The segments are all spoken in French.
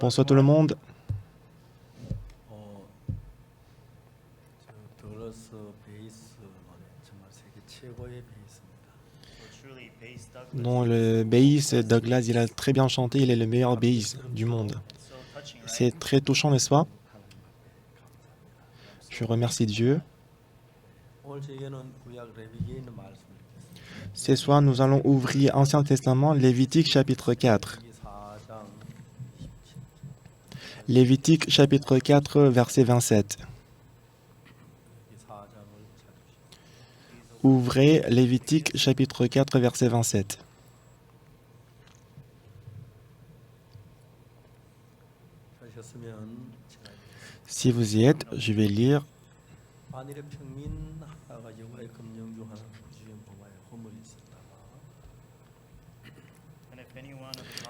Bonsoir tout le monde. Dans le bass, Douglas, il a très bien chanté, il est le meilleur bass du monde. C'est très touchant, n'est-ce pas? Je remercie Dieu. Ce soir, nous allons ouvrir Ancien Testament, Lévitique chapitre 4. Lévitique chapitre 4, verset 27. Ouvrez Lévitique chapitre 4, verset 27. Si vous y êtes, je vais lire.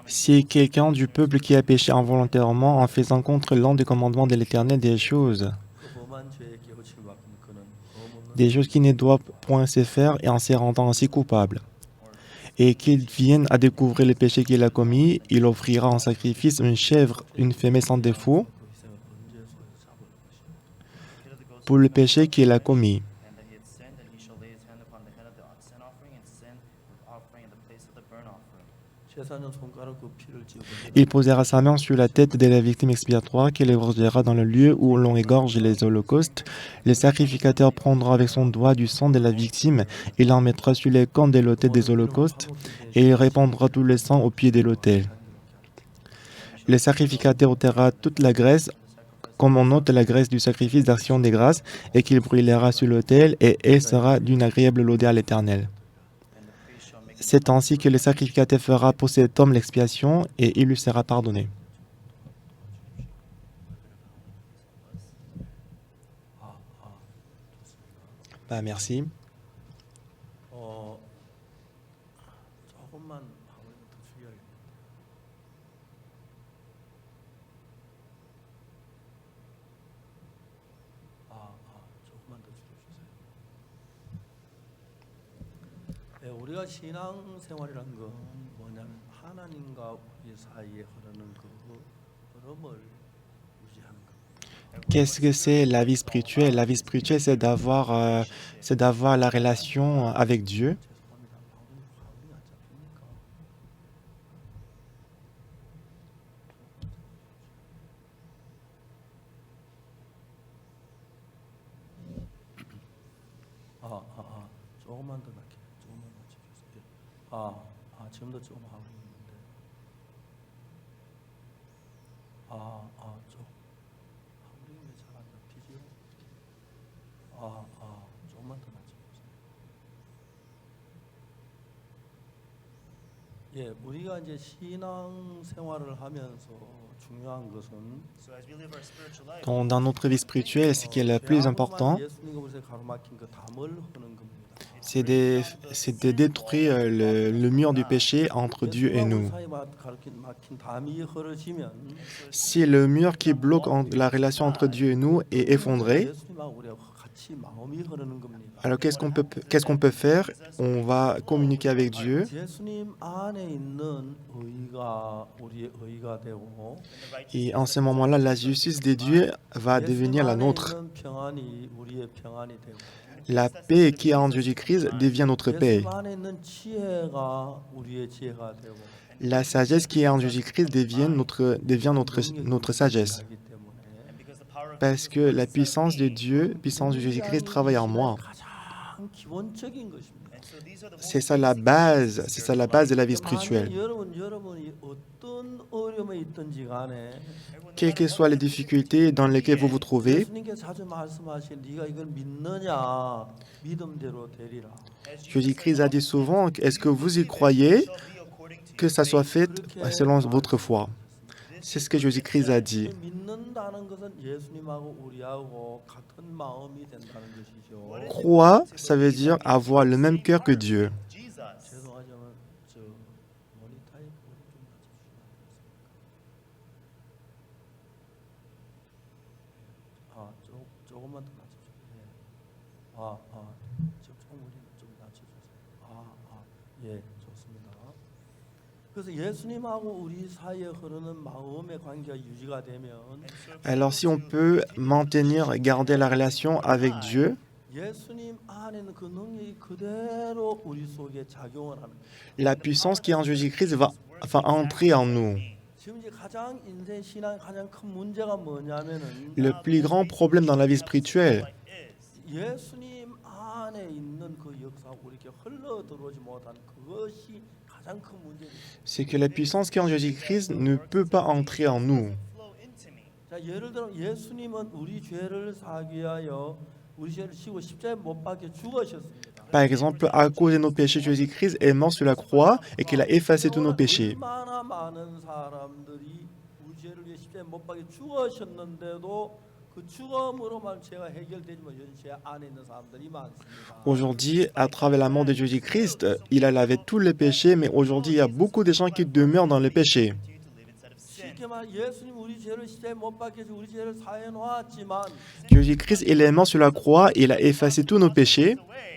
Si quelqu'un du peuple qui a péché involontairement en faisant contre l'un des commandements de l'Éternel des choses qui ne doivent point se faire et en se rendant ainsi coupable, et qu'il vienne à découvrir le péché qu'il a commis, il offrira en sacrifice une chèvre, une femelle sans défaut, pour le péché qu'il a commis. Il posera sa main sur la tête de la victime expiatoire qu'il égorgera dans le lieu où l'on égorge les holocaustes. Le sacrificateur prendra avec son doigt du sang de la victime et l'en mettra sur les cornes de l'autel des holocaustes et il répandra tout le sang au pied de l'autel. Le sacrificateur ôtera toute la graisse comme on ôte la graisse du sacrifice d'action des grâces et qu'il brûlera sur l'autel et elle sera d'une agréable odeur à l'Éternel. C'est ainsi que le sacrificateur fera pour cet homme l'expiation et il lui sera pardonné. Merci. Qu'est-ce que c'est la vie spirituelle? La vie spirituelle, c'est d'avoir la relation avec Dieu. Dans notre vie spirituelle, ce qui est le plus important, c'est de détruire le mur du péché entre Dieu et nous. Si le mur qui bloque la relation entre Dieu et nous est effondré, alors qu'est-ce qu'on peut faire? On va communiquer avec Dieu. Et en ce moment-là, la justice de Dieu va devenir la nôtre. La paix qui est en Jésus-Christ devient notre paix. La sagesse qui est en Jésus-Christ devient notre sagesse. Parce que la puissance de Dieu, puissance de Jésus-Christ travaille en moi. C'est ça la base de la vie spirituelle. Quelles que soient les difficultés dans lesquelles vous vous trouvez, Jésus-Christ a dit souvent, est-ce que vous y croyez que ça soit fait selon votre foi? C'est ce que Jésus-Christ a dit. Croire, ça veut dire avoir le même cœur que Dieu. 그래서 예수님하고 우리 사이에 흐르는 마음의 관계가 유지가 되면 Alors si on peut maintenir, garder la relation avec Dieu, 예수님 안에는 그 능력이 그대로 우리 속에 작용을 하는 거예요. la puissance qui est en Jésus-Christ va entrer en nous. 지금 이제 가장 인생 신앙 가장 큰 문제가 뭐냐면은 Le plus grand problème dans la vie spirituelle, 예수님 안에 있는 그 역사가 우리에게 흘러 들어오지 못하는 그것이 가장 큰 문제입니다. c'est que la puissance qui est en Jésus-Christ ne peut pas entrer en nous. 자, 예를 들어 예수님은 우리 죄를 사기 위하여 우리 죄를 지고 십자가에 못 박혀 죽으셨습니다. Par exemple, à cause de nos péchés, Jésus-Christ est mort sur la croix et qu'il a effacé tous nos péchés. 얼마나 많은 사람들이 우리 죄를 위해 십자가에 못 박혀 죽으셨는데도 그 죽음으로만 죄가 해결되지만 여전 죄 안에 있는 사람들이 많습니다. Aujourd'hui, à travers la mort de Jésus-Christ, il a lavé tous les péchés, mais aujourd'hui, il y a beaucoup de gens qui demeurent dans le péché. 쉽게 말 예수님 우리 죄를 십자가에 못 박혀 우리 죄를 사해 놓았지만 Jésus-Christ, il est mort sur la croix et il a effacé tous nos péchés.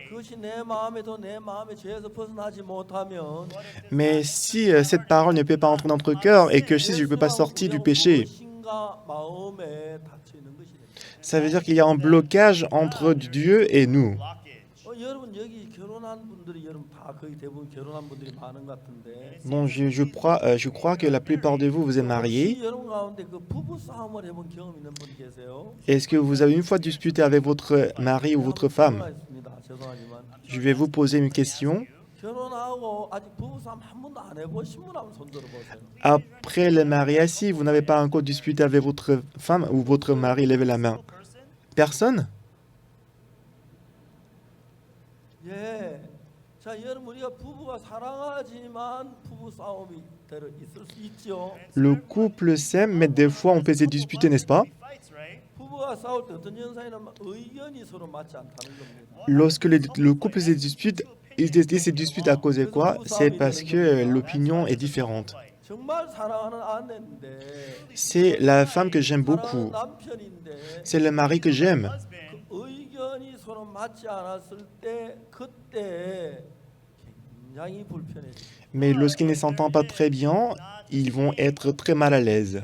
그것이 내 마음에도 내 마음의 죄에서 벗어나지 못하면 Mais si cette parole ne peut pas entrer dans notre cœur et que si je ne peux pas sortir du péché, 무엇인가 마음에 닫혀 있는 것이 됩니다. ça veut dire qu'il y a un blocage entre Dieu et nous. 여러분 여기 결혼한 분들이 여러분 다 거의 대부분 결혼한 분들이 많은 것 같은데 Donc je crois que la plupart de vous, vous êtes mariés. 혹시 여러분 가운데 그 부부 싸움을 해본 경험 있는 분 계세요? Est-ce que vous avez une fois disputé avec votre mari ou votre femme? 있습니다. 죄송하지만 Je vais vous poser une question. 결혼하고 아직 부부 싸움 한 번도 안 해보신 분 한번 손 들어보세요. Après le mariage, si vous n'avez pas encore disputé avec votre femme ou votre mari, levez la main. Personne? 예. 자, 여러분 우리가 부부가 사랑하지만 부부 싸움이 있을 수 있죠. Le couple s'aime, mais des fois on peut se disputer, n'est-ce pas? 부부가 싸울 때 어떤 현상이냐면 의견이 서로 맞지 않다는 겁니다. Lorsque le couple se dispute, il se dispute à cause de quoi? C'est parce que l'opinion est différente. 정말 사랑하는 아내인데 C'est la femme que j'aime beaucoup. 남편인데 C'est le mari que j'aime. 그 의견이 서로 맞지 않았을 때 그때 굉장히 불편해져요. Mais lorsqu'ils ne s'entendent pas très bien, ils vont être très mal à l'aise.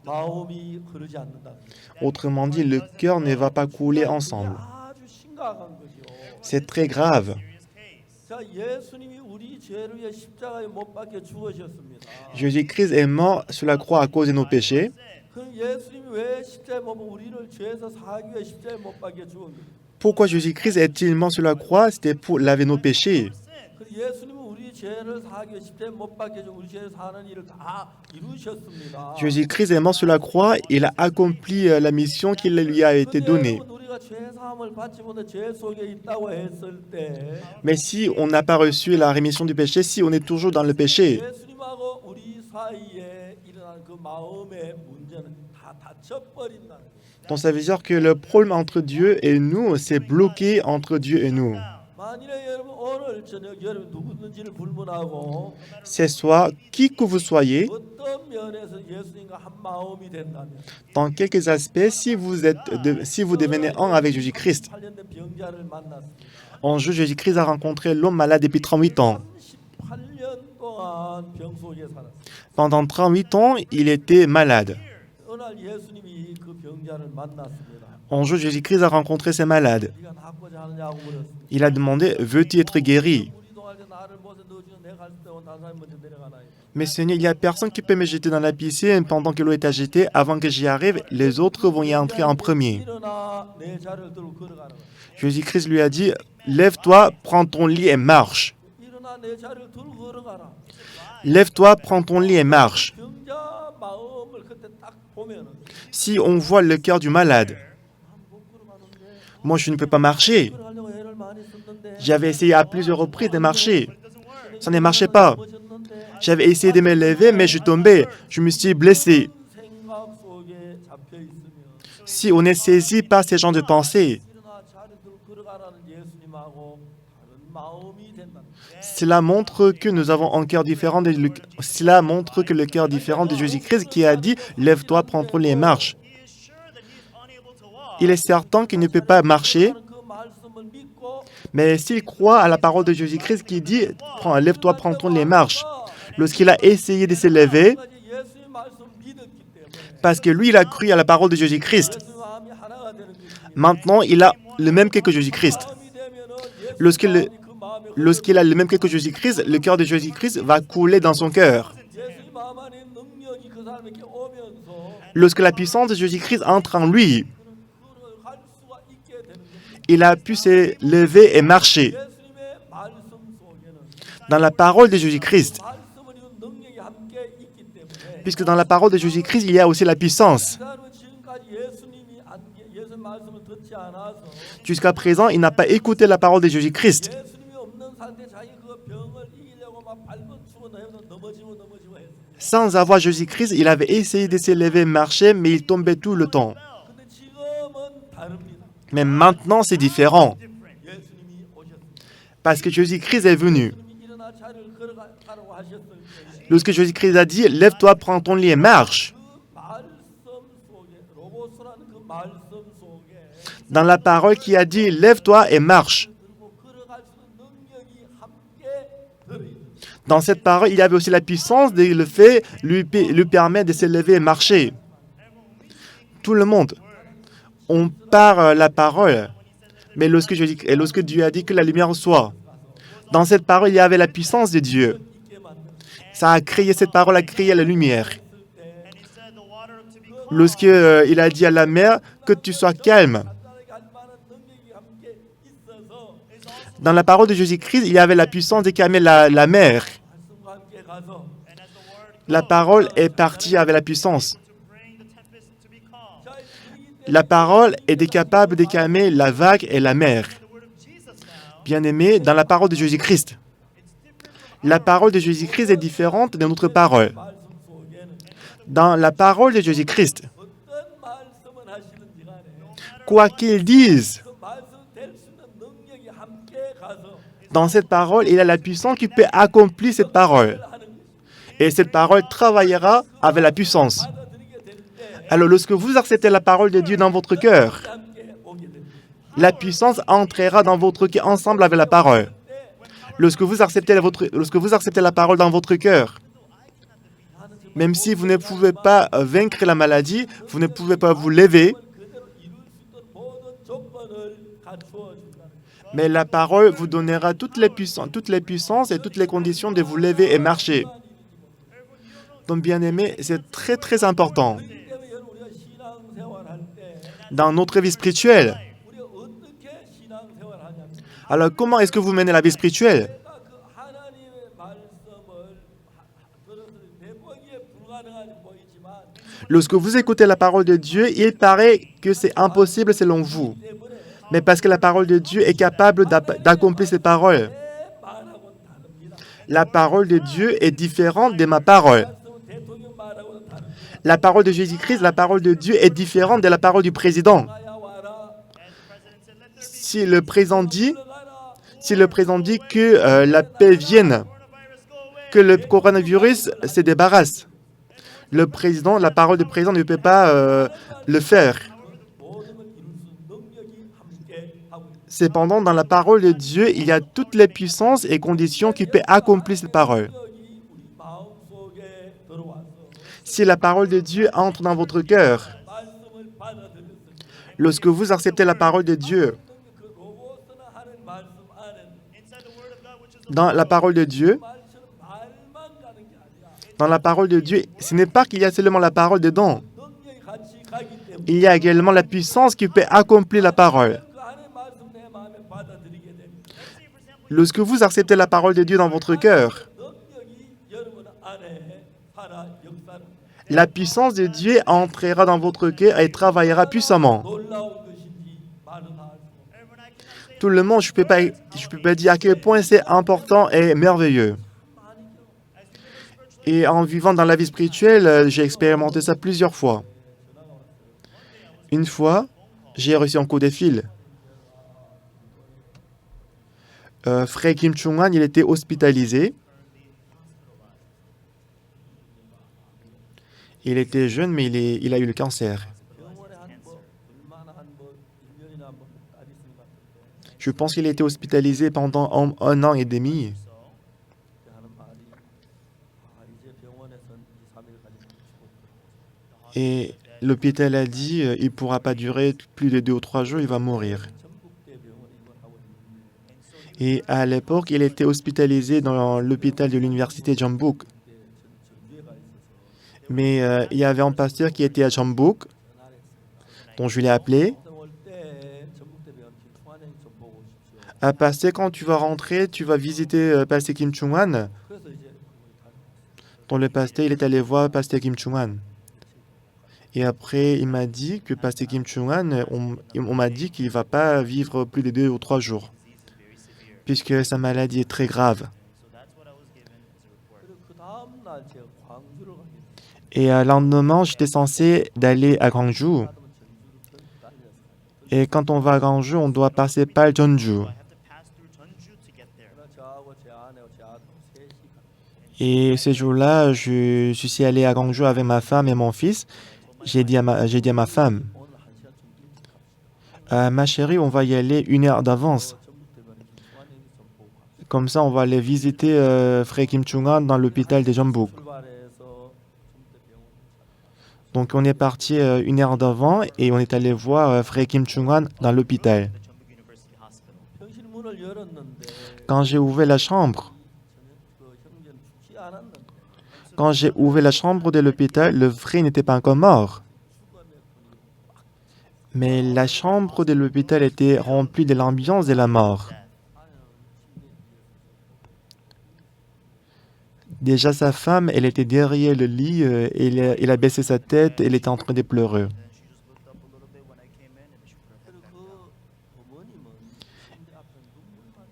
마음이 흐르지 않는다. Autrement dit, le cœur ne va pas couler ensemble. 아주 심각한 거죠. C'est très grave. 자, 예수님이 우리 죄를 위해 십자가에 못 박혀 죽으셨습니다. Jésus-Christ est mort sur la croix à cause de nos péchés. 그럼 예수님이 왜 십자가에 못 박혀 우리를 죄에서 사하기 위해 십자가에 못 박혀 죽은 거예요? Pourquoi Jésus-Christ est-il mort sur la croix? C'était pour laver nos péchés. 그 예수님은 우리 죄를 사하기 위해 십자가에 못 박혀 죽은 우리 죄를 사는 일을 다 이루셨습니다. Jésus-Christ est mort sur la croix. Il a accompli la mission qui lui a été donnée. 근데 우리가 죄 사함을 받지 못해 죄 속에 있다고 했을 때 Mais si on n'a pas reçu la rémission du péché, si on est toujours dans le péché, 예수님하고 우리 사이에 일어난 그 마음의 문제는 다 닫혀버린다는 거예요. donc ça veut dire que le problème entre Dieu et nous, c'est bloqué entre Dieu et nous. 만일에 여러분 오늘 저녁 여러분 누구든지를 불문하고 C'est soit qui que vous soyez, 어떤 면에서 예수님과 한 마음이 된다면 dans quelques aspects, si vous devenez un avec Jésus-Christ. 38년 병자를 만났습니다. Un jour, Jésus-Christ a rencontré l'homme malade depuis 38 ans. 38년 동안 병 속에 살았어요. Pendant 38 ans, il était malade. 어느 날 예수님이 그 병자를 만났습니다. Un jour, Jésus-Christ a rencontré ces malades. 네가 낫고자 하느냐고 물었습니다. Il a demandé, veux-tu être guéri? 우리 동할 때 나를 벗어 넣어주면 내가 갈 때 다른 사람이 먼저 내려가나요? Mais Seigneur, il n'y a personne qui peut me jeter dans la piscine pendant que l'eau est agitée. Avant que j'y arrive, les autres vont y entrer en premier. 일어나 내 자리를 들고 걸어가는 거예요. Jésus-Christ lui a dit, lève-toi, prends ton lit et marche. 일어나 내 자리를 들고 걸어가라. Lève-toi, prends ton lit et marche. 병자 마음을 그때 딱 보면은 Si on voit le cœur du malade, 못 걸어가는데 moi je ne peux pas marcher. 걸어가려고 애를 많이 썼는데 J'avais essayé à plusieurs reprises de marcher. Ça ne marchait pas. 넘어졌는데 J'avais essayé de me lever, mais je tombais. Je me suis blessé. 생각 속에 잡혀 있으면 Si on est saisi par ces genres de pensées, 일어나 자리 들고 걸어가라는 예수님하고 다른 마음이 된다. cela montre que nous avons un cœur différent. Cela montre que le cœur différent de Jésus-Christ qui a dit « Lève-toi, prends les marches ». Il est certain qu'il ne peut pas marcher. 그 말씀을 Mais s'il croit à la parole de Jésus-Christ qui dit « Lève-toi, prends ton les marches », lorsqu'il a essayé de s'élever, parce que lui, il a cru à la parole de Jésus-Christ, maintenant, il a le même cœur que Jésus-Christ. Lorsqu'il a le même cœur que Jésus-Christ, le cœur de Jésus-Christ va couler dans son cœur. Lorsque la puissance de Jésus-Christ entre en lui, il a pu se lever et marcher. Dans la parole de Jésus-Christ, puisque dans la parole de Jésus-Christ, il y a aussi la puissance. Jusqu'à présent, il n'a pas écouté la parole de Jésus-Christ. Sans avoir Jésus-Christ, il avait essayé de s'élever, marcher, mais il tombait tout le temps. Mais maintenant, c'est différent. Parce que Jésus-Christ est venu. Lorsque Jésus-Christ a dit « Lève-toi, prends ton lit et marche », dans la parole qui a dit « Lève-toi et marche », dans cette parole, il y avait aussi la puissance de le fait lui permettre de s'élever et marcher. Tout le monde, on parle la parole, mais lorsque Dieu a dit que la lumière soit, dans cette parole, il y avait la puissance de Dieu. Ça a créé, cette parole a créé la lumière. Lorsqu'il a dit à la mer que tu sois calme. Dans la parole de Jésus-Christ, il y avait la puissance de calmer la mer. La parole est partie avec la puissance. La parole est capable de calmer la vague et la mer. Bien-aimé, dans la parole de Jésus-Christ, la parole de Jésus-Christ est différente de notre parole. Dans la parole de Jésus-Christ, quoi qu'il dise, dans cette parole, il y a la puissance qui peut accomplir cette parole. Et cette parole travaillera avec la puissance. Alors, lorsque vous acceptez la parole de Dieu dans votre cœur, la puissance entrera dans votre cœur ensemble avec la parole. Lorsque vous acceptez la parole dans votre cœur, même si vous ne pouvez pas vaincre la maladie, vous ne pouvez pas vous lever, mais la parole vous donnera toutes les puissances et toutes les conditions de vous lever et marcher. Donc, bien-aimés, c'est très, très important. Dans notre vie spirituelle. Alors, comment est-ce que vous menez la vie spirituelle? Lorsque vous écoutez la parole de Dieu, il paraît que c'est impossible selon vous. Mais parce que la parole de Dieu est capable d'accomplir ces paroles. La parole de Dieu est différente de ma parole. La parole de Jésus-Christ, la parole de Dieu est différente de la parole du président. Si le président dit que la paix vienne, que le coronavirus se débarrasse, la parole du président ne peut pas le faire. Cependant, dans la parole de Dieu, il y a toutes les puissances et conditions qui peuvent accomplir cette parole. Si la parole de Dieu entre dans votre cœur, lorsque vous acceptez la parole de Dieu, dans la parole de Dieu, ce n'est pas qu'il y a seulement la parole dedans. Il y a également la puissance qui peut accomplir la parole. Lorsque vous acceptez la parole de Dieu dans votre cœur, la puissance de Dieu entrera dans votre cœur et travaillera puissamment. Tout le monde, je ne peux pas dire à quel point c'est important et merveilleux. Et en vivant dans la vie spirituelle, j'ai expérimenté ça plusieurs fois. Une fois, j'ai reçu un coup de fil. Frère Kim Chung-han, il était hospitalisé. Il était jeune, mais il a eu le cancer. Je pense qu'il a été hospitalisé pendant un an et demi. 그때 하는 말이 이제 병원에선 2, 3일 가지고 죽었더라고. Et l'hôpital a dit il ne pourra pas durer plus de 2 ou 3 jours, il va mourir. 전북대병원에 입원하고 있는데 Et à l'époque, il était hospitalisé dans l'hôpital de l'université Jeonbuk. 그때 전주에 가 있어서 Mais il y avait un pasteur qui était à Jeonbuk, 전화를 했어요. dont je l'ai appelé. 올때 전북대병원 김충환 좀 보고 오십시오. Ah, pasteur, quand tu vas rentrer, tu vas visiter pasteur Kim Chung-wan. 그래서 이제 다녀왔어요. Dont le pasteur, il est allé voir pasteur Kim Chung-wan. Et après, il m'a dit que pasteur Kim Chung-wan, on m'a dit qu'il ne va pas vivre plus de 2 ou 3 jours, puisque sa maladie est très grave. 그리고 그 다음 날 제가 광주를 가게 됐어요. Et le lendemain, j'étais censé d'aller à Gwangju. 받으면 전주로 달려서 Et quand on va à Gwangju, on doit passer par Jeonju. 그러나 저하고 제 아내하고 제 아들 3시 갔어요. Et ce jour-là, je suis allé à Gwangju avec ma femme et mon fils. J'ai dit à ma femme, 오늘 1시간 좀 일찍 갑시다. Ma chérie, on va y aller 1 heure d'avance. 전북대병원에 김충환 좀 보고 갑시다. Comme ça, on va aller visiter frère Kim Chung-wan dans l'hôpital de Jeonbuk. 출발해서 전북대병원 Donc on est parti 1 heure d'avant et on est allé voir frère Kim Chung-wan dans l'hôpital. 병실 문을 열었는데 Quand j'ai ouvert la chambre, 그 형제는 죽지 않았는데 quand j'ai ouvert la chambre de l'hôpital, le frère n'était pas encore mort. 죽음의 분이 막 Mais la chambre de l'hôpital était remplie de l'ambiance de la mort. 아유 침대 Déjà sa femme, elle était derrière le lit, elle a baissé sa tête, elle était en train de pleurer. 그리고 그 어머님은 침대 앞에 눈물만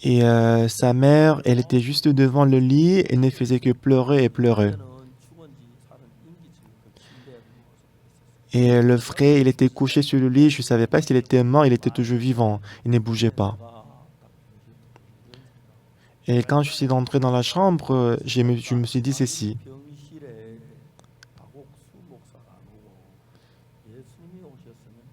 Et sa mère, elle était juste devant le lit et ne faisait que pleurer et pleurer. 그때는 죽은지 살은 인기증 그 침대에 누워서 있었어요. Et le frère, il était couché sur le lit, je ne savais pas s'il était mort, il était toujours vivant, il ne bougeait pas. 내가 딱 Et quand je suis entré dans la chambre, je me suis dit ceci. 병실에 박옥수 목사가 안 오고 예수님이 오셨으면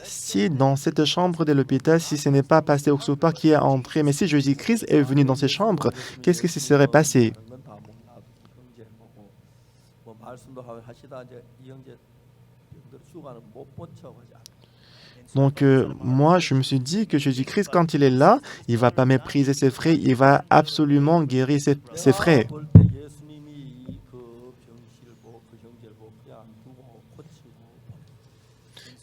Si dans cette chambre de l'hôpital, si ce n'est pas pasteur Oksupa qui est entré, mais si Jésus-Christ est venu dans cette chambre, qu'est-ce qui se serait passé? 그런 건다 몰라도 형제 보고 뭐 말씀도 하시다 이제 이 형제 병들 죽어가는 못 본 척하지 않아. Donc moi, je me suis dit que Jésus-Christ, quand il est là, il ne va pas mépriser ses frères, il va absolument guérir ses frères. 볼때 예수님이 그 병실을 보고 그 형제를 보고 그냥 안 두고 고치고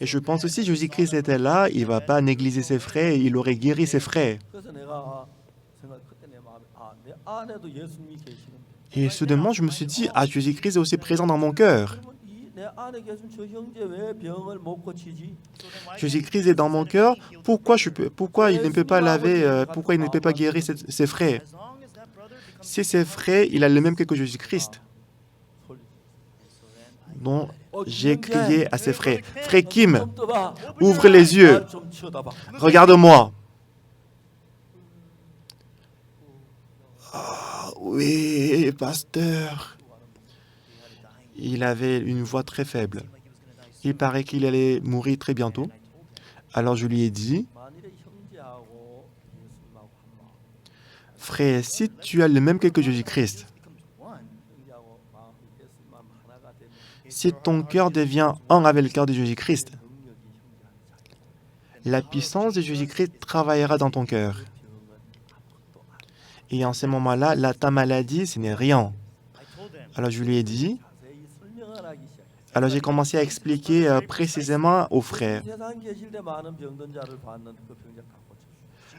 Et je pense aussi Jésus-Christ était là, il ne va pas négliger ses frères, il aurait guéri ses frères. 그래서 내가 생각 그때 내 마음에 내 안에도 예수님이 계시는데 Et soudainement, je me suis dit, ah, Jésus-Christ est aussi présent dans mon cœur. 그러면 내 안에 계신 저 형제 왜 병을 못 고치지? Jésus-Christ est dans mon cœur, pourquoi il ne peut pas laver, pourquoi il ne peut pas guérir ses frères? Si ses frères, il a le même cœur que Jésus-Christ. 소리. Donc, j'ai crié à ses frères, Frère Kim, 좀 떠봐. ouvre les yeux, 좀 쳐다봐. regarde-moi. Ah, oui, pasteur. Il avait une voix très faible. Il paraît qu'il allait mourir très bientôt. Alors je lui ai dit, 만일에 형제하고 예수님하고 한 마음, frère, si tu as le même cœur que Jésus-Christ, 형제하고 마음 예수님 마음 하나가 되면 si ton cœur devient un avec le cœur de Jésus-Christ, 능력이 형제한테 작용해. la puissance de Jésus-Christ travaillera dans ton cœur. 병은 아무것도 안 돼. Et en ce moment-là, ta maladie, ce n'est rien. Alors je lui ai dit, 자세히 설명을 하기 시작했어요. alors j'ai commencé à expliquer précisément aux frères. 세상 계실 때 많은 병든 자를 봤는데 그 병자 다 고쳐주시고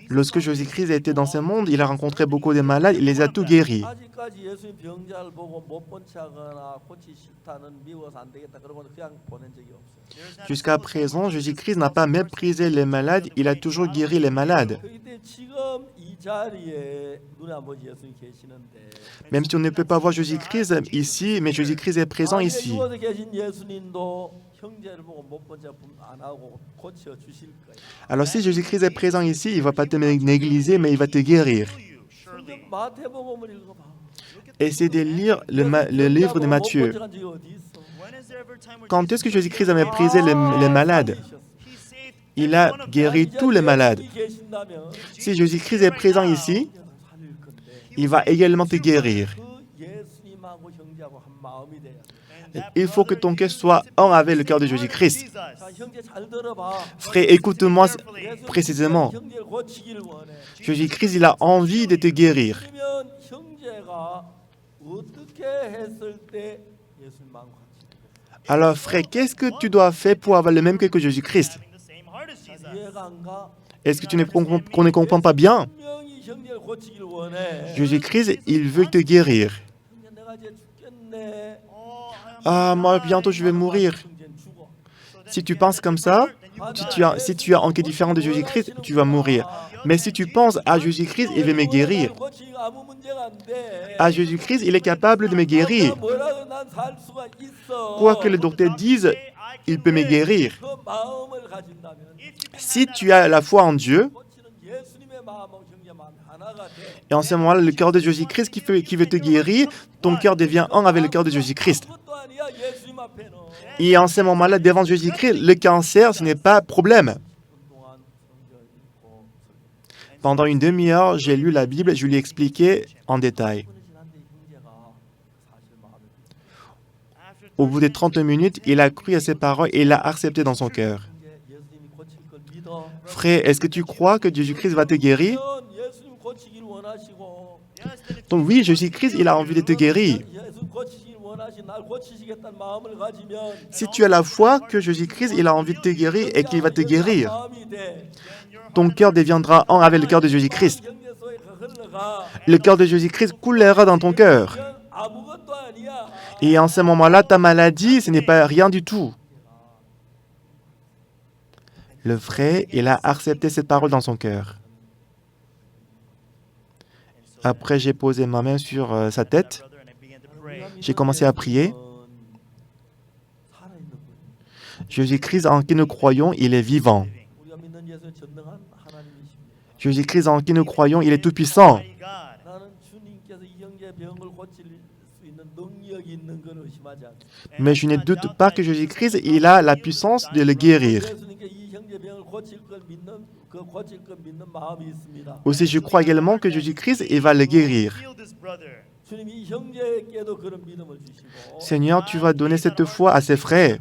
Lorsque Jésus-Christ a été dans ce monde, il a rencontré beaucoup de malades, il les a tous guéris. 아직까지 예수님 병자를 보고 못 본 척하거나 고치 싫다는 미워서 안 되겠다 그러고 그냥 보낸 적이 없어요. Jusqu'à présent, Jésus-Christ n'a pas méprisé les malades, il a toujours guéri les malades. 그때 지금 이 자리에 눈에 안 보지 예수님 계시는데 Même si on ne peut pas voir Jésus-Christ ici, mais Jésus-Christ est présent 만약에 ici. 이곳에 계신 예수님도 형제를 보고 못 본 척 안 하고 고쳐 주실 거예요. Alors si Jésus-Christ est présent ici, il ne va pas te négliger, mais il va te guérir. 성경 마태복음을 읽어봐. Essayez de lire le livre de Matthieu. 못 본 척한 적이 어디 있어? Quand est-ce que Jésus-Christ a méprisé les malades? il a guéri tous les malades. Si Jésus-Christ est présent ici, il va également te guérir. Il faut que ton cœur soit un avec le cœur de Jésus-Christ. Frère, écoute-moi précisément. Jésus-Christ, il a envie de te guérir. Alors, frère, qu'est-ce que tu dois faire pour avoir le même cœur que Jésus-Christ? Est-ce que tu ne comprends pas bien? Jésus-Christ, il veut te guérir. Ah, moi, bientôt, je vais mourir. Si tu penses comme ça, si tu as un cœur différent de Jésus-Christ, tu vas mourir. Mais si tu penses à Jésus-Christ, il veut me guérir. À Jésus-Christ, il est capable de me guérir. Quoi que le docteur dise, il peut me guérir. Si tu as la foi en Dieu, et en ce moment-là, le cœur de Jésus-Christ qui veut te guérir, ton cœur devient un avec le cœur de Jésus-Christ. Et en ce moment-là, devant Jésus-Christ, le cancer, ce n'est pas problème. Pendant une demi-heure, j'ai lu la Bible, je lui ai expliqué en détail. Au bout de 30 minutes, il a cru à ses paroles et il l'a accepté dans son cœur. Frère, est-ce que tu crois que Jésus-Christ va te guérir? Donc oui, Jésus-Christ, il a envie de te guérir. Si tu as la foi que Jésus-Christ, il a envie de te guérir et qu'il va te guérir, ton cœur deviendra un avec le cœur de Jésus-Christ. Le cœur de Jésus-Christ coulera dans ton cœur. Et en ce moment-là, ta maladie, ce n'est pas rien du tout. Le frère, il a accepté cette parole dans son cœur. Après, j'ai posé ma main sur sa tête. J'ai commencé à prier. Jésus-Christ en qui nous croyons, il est vivant. Jésus-Christ en qui nous croyons, il est tout-puissant. Mais je ne doute pas que Jésus-Christ, il a la puissance de le guérir. Aussi, je crois également que Jésus-Christ, il va le guérir. Seigneur, tu vas donner cette foi à ses frères.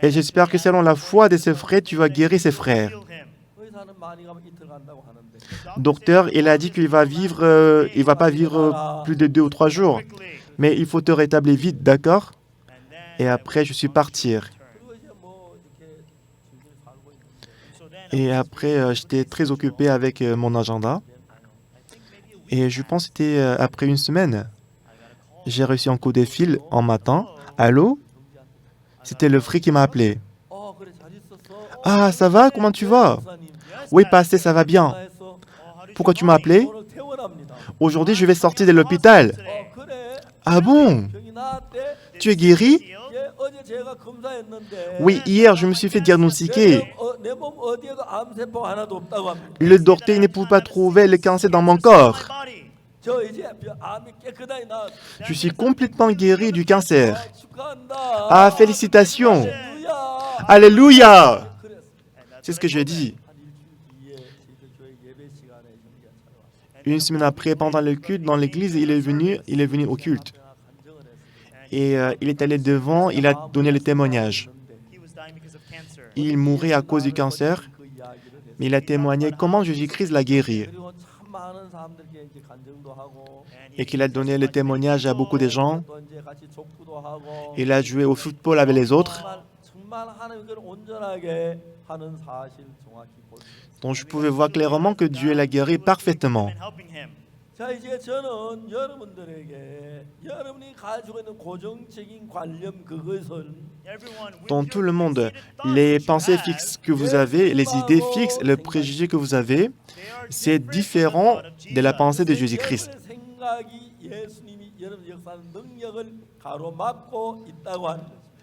Et j'espère que selon la foi de ses frères, tu vas guérir ses frères. Docteur, il a dit qu'il va vivre, il va pas vivre plus de 2 ou 3 jours. Mais il faut te rétablir vite, d'accord? Et après, je suis parti. Et après, j'étais très occupé avec mon agenda. Et je pense que c'était après une semaine. J'ai reçu un coup de fil en matin. Allô? C'était le frère qui m'a appelé. Ah, ça va? Comment tu vas? Oui, pasteur, ça va bien. Pourquoi tu m'as appelé? Aujourd'hui, je vais sortir de l'hôpital. Ah bon? Tu es guéri? Oui, hier, je me suis fait diagnostiquer. Le docteur ne pouvait pas trouver le cancer dans mon corps. Je suis complètement guéri du cancer. Ah, félicitations! Alléluia! C'est ce que je dis. Une semaine après, pendant le culte, dans l'église, il est venu au culte. Et il est allé devant, il a donné le témoignage. Il mourait à cause du cancer, mais il a témoigné comment Jésus-Christ l'a guéri. Et qu'il a donné le témoignage à beaucoup de gens. Il a joué au football avec les autres. Donc je pouvais voir clairement que Dieu l'a guéri parfaitement. Dans tout le monde, les pensées fixes que vous avez, les idées fixes, les préjugés que vous avez, c'est différent de la pensée de Jésus-Christ.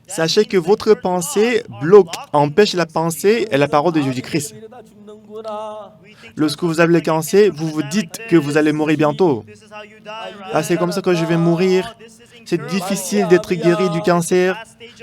Sachez que votre pensée bloque, empêche la pensée et la parole de Jésus-Christ. Lorsque vous avez le cancer, vous vous dites que vous allez mourir bientôt. Ah, c'est comme ça que je vais mourir. C'est difficile d'être guéri du cancer.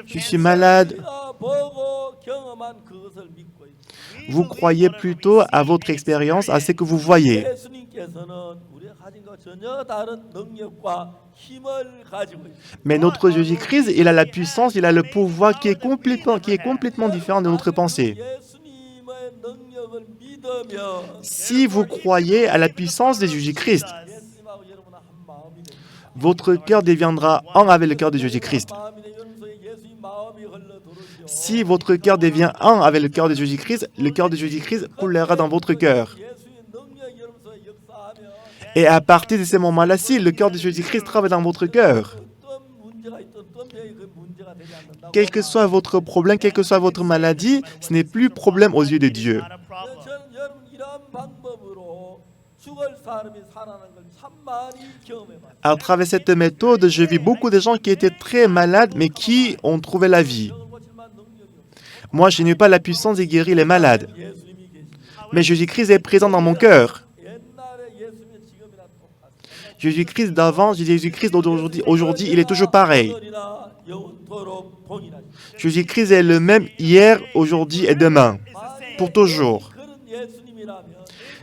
Je suis malade. 우리가 보고 경험한 그것을 믿고 있습니다. Vous croyez plutôt à votre expérience, à ce que vous voyez. 예수님께서는 우리가 가진 것 전혀 다른 능력과 힘을 가지고 있습니다. Mais notre Jésus-Christ, il a la puissance, il a le pouvoir qui est complètement différent de notre pensée. 예수님의 능력을 믿으면 Si vous croyez à la puissance de Jésus-Christ, 예수님하고 여러분은 한 마음이 됩니다. votre cœur deviendra un avec le cœur de Jésus-Christ. 마음이 되는 연소에 예수님 마음이 흘러 들어오죠. Si votre cœur devient un avec le cœur de Jésus-Christ, le cœur de Jésus-Christ coulera dans votre cœur. 예수의 능력이 여러분의 역사하면 Et à partir de ce moment-là, si le cœur de Jésus-Christ travaille dans votre cœur, 어떤 문제가 있든 어떤 병이 그 문제가 되지 않는다고. quel que soit votre problème, quelle que soit votre maladie, ce n'est plus problème aux yeux de Dieu. 저는 여러분 이러한 방법으로 죽을 사람이 살아나는 걸 참 많이 경험해봤어요. À travers cette méthode, je vis beaucoup de gens qui étaient très malades, mais qui ont trouvé la vie. 병을 고칠 만한 능력이 없어요. Moi, je n'ai pas la puissance de guérir les malades, 예수님이 계십니다. mais Jésus-Christ est présent dans mon cœur. 옛날에 예수님의 지금이나 똑같습니다. Jésus-Christ d'avant, Jésus-Christ d'aujourd'hui, aujourd'hui, il est toujours pareil. 오늘이나 영원토록 동일하십니다. Jésus-Christ est le même hier, aujourd'hui et demain, pour toujours. 그런 예수님이라면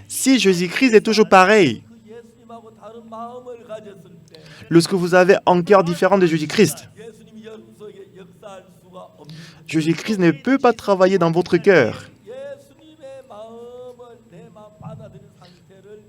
Si Jésus-Christ est toujours pareil, 그 예수님하고 다른 마음을 가졌을 때 lorsque vous avez un cœur différent de Jésus-Christ, 예수님이 여러분 속에 역사할 수가 없습니다. Jésus-Christ ne peut pas travailler dans votre cœur. 예수님의 마음을 내 마음 받아들인 상태를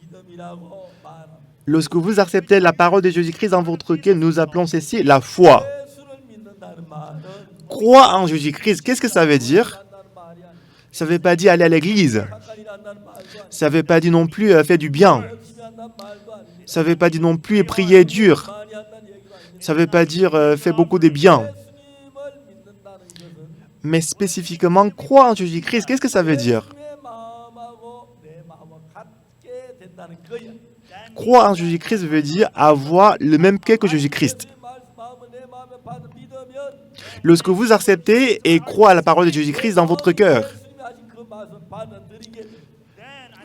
믿음이라고 말합니다. Lorsque vous acceptez la parole de Jésus-Christ dans votre cœur, nous appelons ceci la foi. 예수를 믿는다는 말은 Croire en Jésus-Christ, qu'est-ce que ça veut dire? 한다는 말이 아니라 Ça ne veut pas dire aller à l'église. 가까이 한다는 말도 아니라 Ça ne veut pas dire non plus faire du bien. 열심히 한다는 말도 아니라 Ça ne veut pas dire non plus prier dur. 많이 한다는 얘기도 아니라 Ça ne veut pas dire faire beaucoup de bien. 예수님을 믿는다는 것은 Mais spécifiquement, croire en Jésus-Christ, qu'est-ce que ça veut dire? 예수님의 마음하고 내 마음을 갖게 된다는 거야. Croire en Jésus-Christ veut dire avoir le même cœur que Jésus-Christ. 예수님 마음을 내 마음에 받아 믿으면 Lorsque vous acceptez et croyez à la parole de Jésus-Christ dans votre cœur, 예수님이 하신 그 말씀 받아들이게 돼.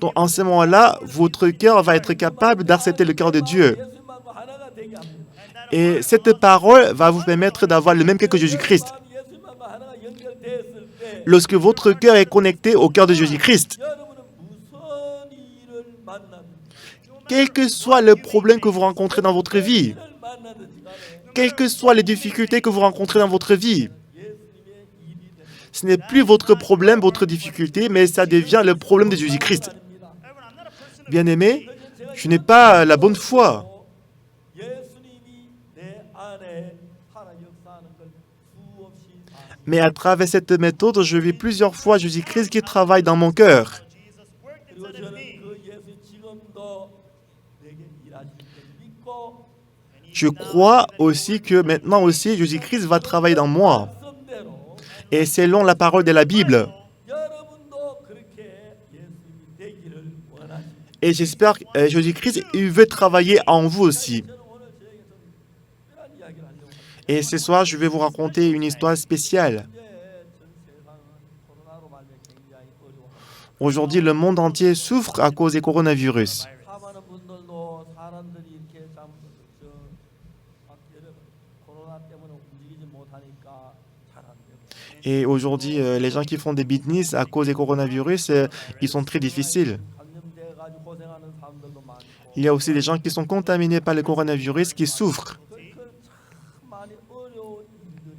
donc en ce moment-là, votre cœur va être capable d'accepter le cœur de Dieu. 예수님하고 하나가 되게 합니다. Et cette parole va vous permettre d'avoir le même cœur que Jésus-Christ. 마음이 예수님하고 하나가 연결됐을 때 Lorsque votre cœur est connecté au cœur de Jésus-Christ, 여러분은 무슨 일을 만나든지 quel que soit le problème que vous rencontrez dans votre vie, 일을 만나든지 간에 quelles que soient les difficultés que vous rencontrez dans votre vie, 예수님의 일이 됩니다. ce n'est plus votre problème, votre difficulté, mais ça devient le problème de Jésus-Christ. Bien-aimé, je n'ai pas la bonne foi, 예수님이 내 안에 살아 역사하는 걸 수없이 봐. mais à travers cette méthode, je vis plusieurs fois Jésus-Christ qui travaille dans mon cœur. 그리고 저는 그 예수 지금도 내게 일하실 걸 믿고 Je crois aussi que maintenant aussi, Jésus-Christ va travailler dans moi. 말씀대로 Et selon la parole de la Bible. 여러분도 그렇게 예수님이 되기를 원하십니다. Et j'espère que Jésus-Christ, il veut travailler en vous aussi. 저는 오늘 저에게 좀 특별한 이야기를 하려고 합니다. Et ce soir, je vais vous raconter une histoire spéciale. 이제 전 세상은 코로나로 말미암아 굉장히 어려워. Aujourd'hui, le monde entier souffre à cause du coronavirus. 사많은 분들도 사람들이 이렇게 참 여러분 코로나 때문에 움직이지 못하니까 잘 안 되고 Et aujourd'hui, les gens qui font des business à cause du coronavirus, ils sont très difficiles. 감염돼 가지고 고생하는 사람들도 많고 Il y a aussi des gens qui sont contaminés par le coronavirus qui souffrent. 참 많이 어려운 일들이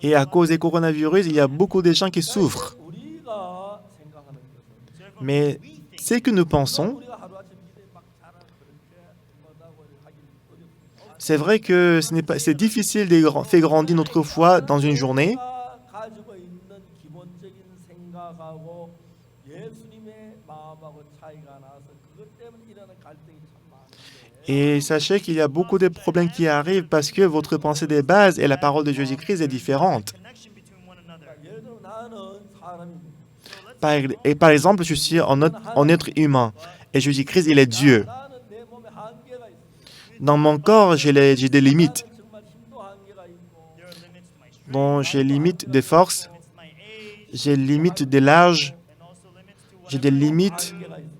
Et à cause du coronavirus, il y a beaucoup de gens qui souffrent. 우리가 생각하는 것은 Mais ce que nous pensons, 우리가 하루아침 일에 막 자라 그렇게 뭐다고 하긴 어렵습니다. c'est vrai que c'est difficile de faire grandir notre foi dans une journée. 우리가 가지고 있는 기본적인 생각하고 예수님의 마음하고 차이가 나서 그것 때문에 일어나는 갈등이 참 많은데 Et sachez qu'il y a beaucoup de problèmes qui arrivent parce que votre pensée de base et la parole de Jésus-Christ est différente. 예를 들어 나는 사람입니다. Par exemple, je suis un être humain et Jésus-Christ, il est Dieu. 나는 내 몸에 한계가 있습니다. Dans mon corps, j'ai des limites. 나는 정말 힘도 한계가 있고 Donc, j'ai limites de force, j'ai limites de l'âge, j'ai des limites, 한계가 있습니다.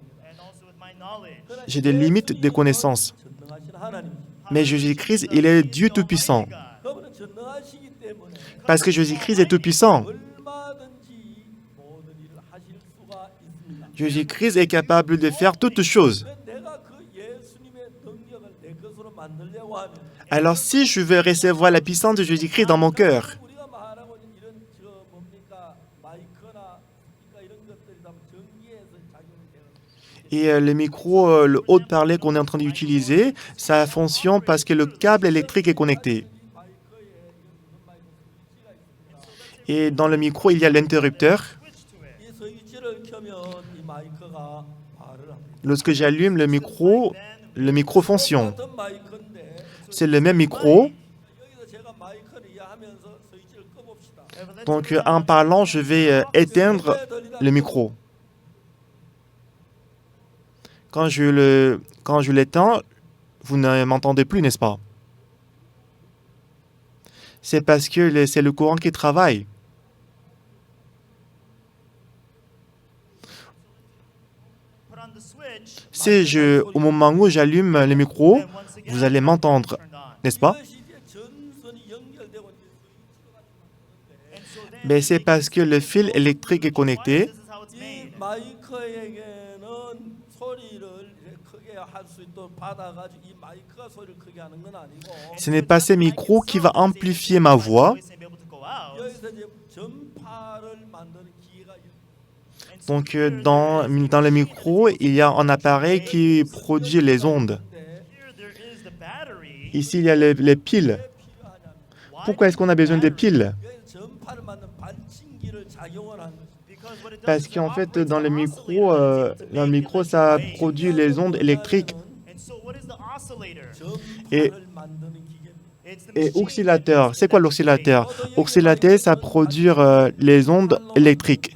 j'ai des limites de connaissances. 전능하신 하나님. Mais Jésus-Christ, il est Dieu Tout-Puissant. 그분은 전능하시기 때문에 Parce que Jésus-Christ est Tout-Puissant. 얼마든지 모든 일을 하실 수가 있습니다. Jésus-Christ est capable de faire toutes choses. 내가 그 예수님의 능력을 내 것으로 만들려고 하면 Alors si je veux recevoir la puissance de Jésus-Christ dans mon cœur, 우리가 말하고 있는 이런 저 뭡니까 마이크나 스피커 이런 것들이 다 전기에서 작용이 되는 et le micro, le haut-parleur qu'on est en train d'utiliser, ça fonctionne parce que le câble électrique est connecté. Et dans le micro, il y a l'interrupteur. 이 스위치를 켜면 이 마이크가 말을 합니다. Lorsque j'allume le micro fonctionne. 같은 마이크인데 C'est le même micro. 여기서 제가 마이크를 이해하면서 스위치를 꺼봅시다. Donc en parlant, je vais éteindre le micro. Quand je l'éteins, vous ne m'entendez plus, n'est-ce pas? C'est parce que c'est le courant qui travaille. Au moment où j'allume le micro, vous allez m'entendre, n'est-ce pas? 이것이 이제 전선이 연결되고 이제 스위치가 같은 Mais c'est parce que le fil électrique est connecté. 이 마이크에게는 소리를 크게 할 수 있도록 받아가지고 이 마이크가 소리를 크게 하는 건 아니고 Ce n'est pas ce micro qui va amplifier ma voix. 여기서 이제 전파를 만드는 기계가 있는데 Donc dans le micro, il y a un appareil qui produit les ondes. Ici, il y a les piles. Pourquoi est-ce qu'on a besoin des piles? 여기서 전파를 만드는 발진기를 작용을 하는 거죠. Parce qu'en fait, dans le micro, ça produit les ondes électriques. Et, 전파를 만드는 기계입니다. et oscillateur, c'est quoi l'oscillateur? Oscillateur, ça produit les ondes électriques.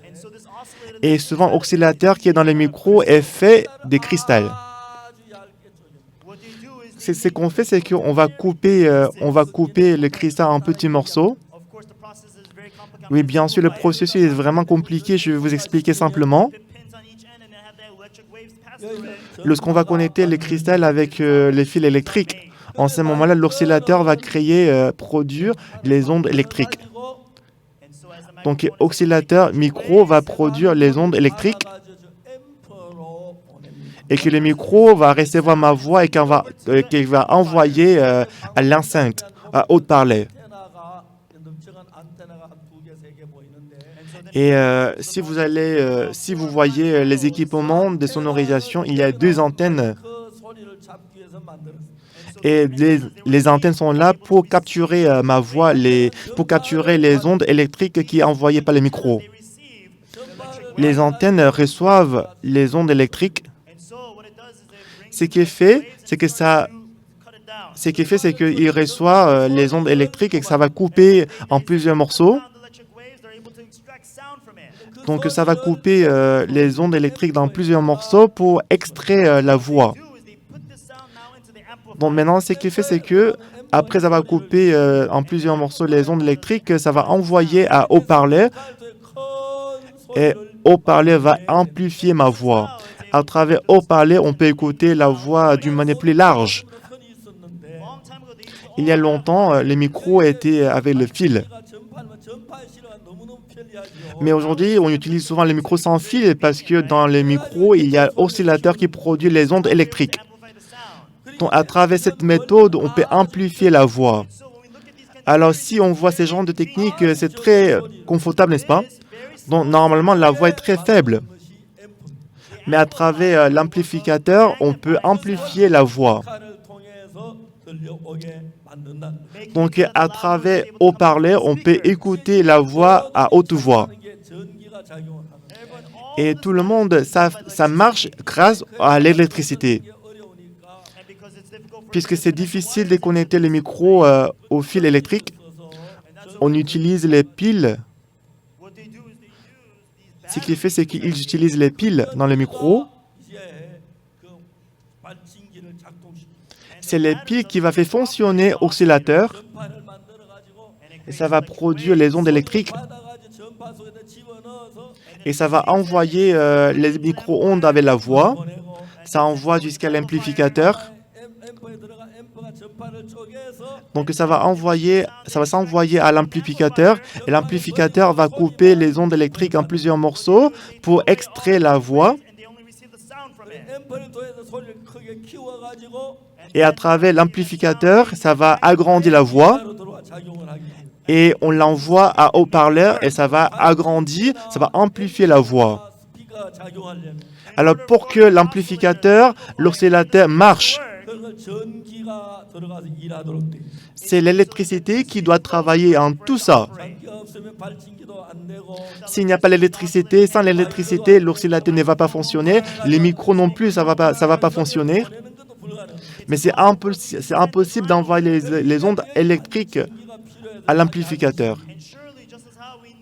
Et souvent, oscillateur qui est dans le micro est fait des cristals. 아주 얇게 쪼개. Ce qu'on fait, c'est qu'on va couper le cristal en petits morceaux. Oui, bien sûr, le processus est vraiment compliqué. Je vais vous expliquer simplement. Lorsqu'on va connecter le cristal avec les fils électriques, en ce moment-là, l'oscillateur va produire les ondes électriques. Donc, oscillateur micro va produire les ondes électriques et que le micro va recevoir ma voix et qu'il va envoyer à l'enceinte, à haut-parleur. 안테나가 넓적한 안테나가 한 두 개, 세 개 보이는데 Et si vous voyez les équipements de sonorisation, il y a deux antennes. 그 소리를 잡기 위해서 만들었어요. Et les antennes sont là pour capturer ma voix, pour capturer les ondes électriques qui sont envoyées par le micro. Les antennes reçoivent les ondes électriques. Ce qui est fait, c'est qu'il reçoit les ondes électriques et que ça va couper en plusieurs morceaux. Donc ça va couper les ondes électriques dans plusieurs morceaux pour extraire la voix. Donc maintenant, ce qu'il fait, c'est que après avoir coupé en plusieurs morceaux les ondes électriques, ça va envoyer à haut-parleur et haut-parleur va amplifier ma voix. À travers haut-parleur, on peut écouter la voix d'une manière plus large. 흔히 있었는데 Il y a longtemps, les micros étaient avec le fil. 전파는 전파의 실효가 너무너무 편리하죠. Mais aujourd'hui, on utilise souvent les micros sans fil parce que dans les micros, il y a l'oscillateur qui produit les ondes électriques. Donc, à travers cette méthode, on peut amplifier la voix. Alors, si on voit ces genres de techniques, c'est très confortable, n'est-ce pas? Donc, normalement, la voix est très faible. Mais à travers l'amplificateur, on peut amplifier la voix. 를 통해서 들려오게 만든다는 거예요. Donc, à travers haut-parleur, on peut écouter la voix à haute voix. 하는 게 전기가 작용을 하는 거예요. Et tout le monde, ça marche grâce à l'électricité. 이게 어려우니까 Puisque c'est difficile de connecter le micro au fil électrique, on utilise les piles. Ce qu'il fait, c'est qu'ils utilisent les piles dans le micro. 이제 그 발진기를 작동시키고 C'est les piles qui vont faire fonctionner l'oscillateur 전파를 만들어 가지고 et ça va produire les ondes électriques 받아가지고 전파 속에다 집어넣어서 et ça va envoyer les micro-ondes avec la voix. 보내고 Ça envoie jusqu'à l'amplificateur Donc ça va s'envoyer à l'amplificateur et l'amplificateur va couper les ondes électriques en plusieurs morceaux pour extraire la voix. Et à travers l'amplificateur, ça va agrandir la voix et on l'envoie à haut-parleur et ça va agrandir, ça va amplifier la voix. Alors pour que l'amplificateur, l'oscillateur marche, c'est l'électricité qui doit travailler en tout ça. S'il n'y a pas l'électricité, sans l'électricité, l'oscillateur ne va pas fonctionner, les micros non plus, ça va pas fonctionner. Mais c'est impossible d'envoyer les ondes électriques à l'amplificateur.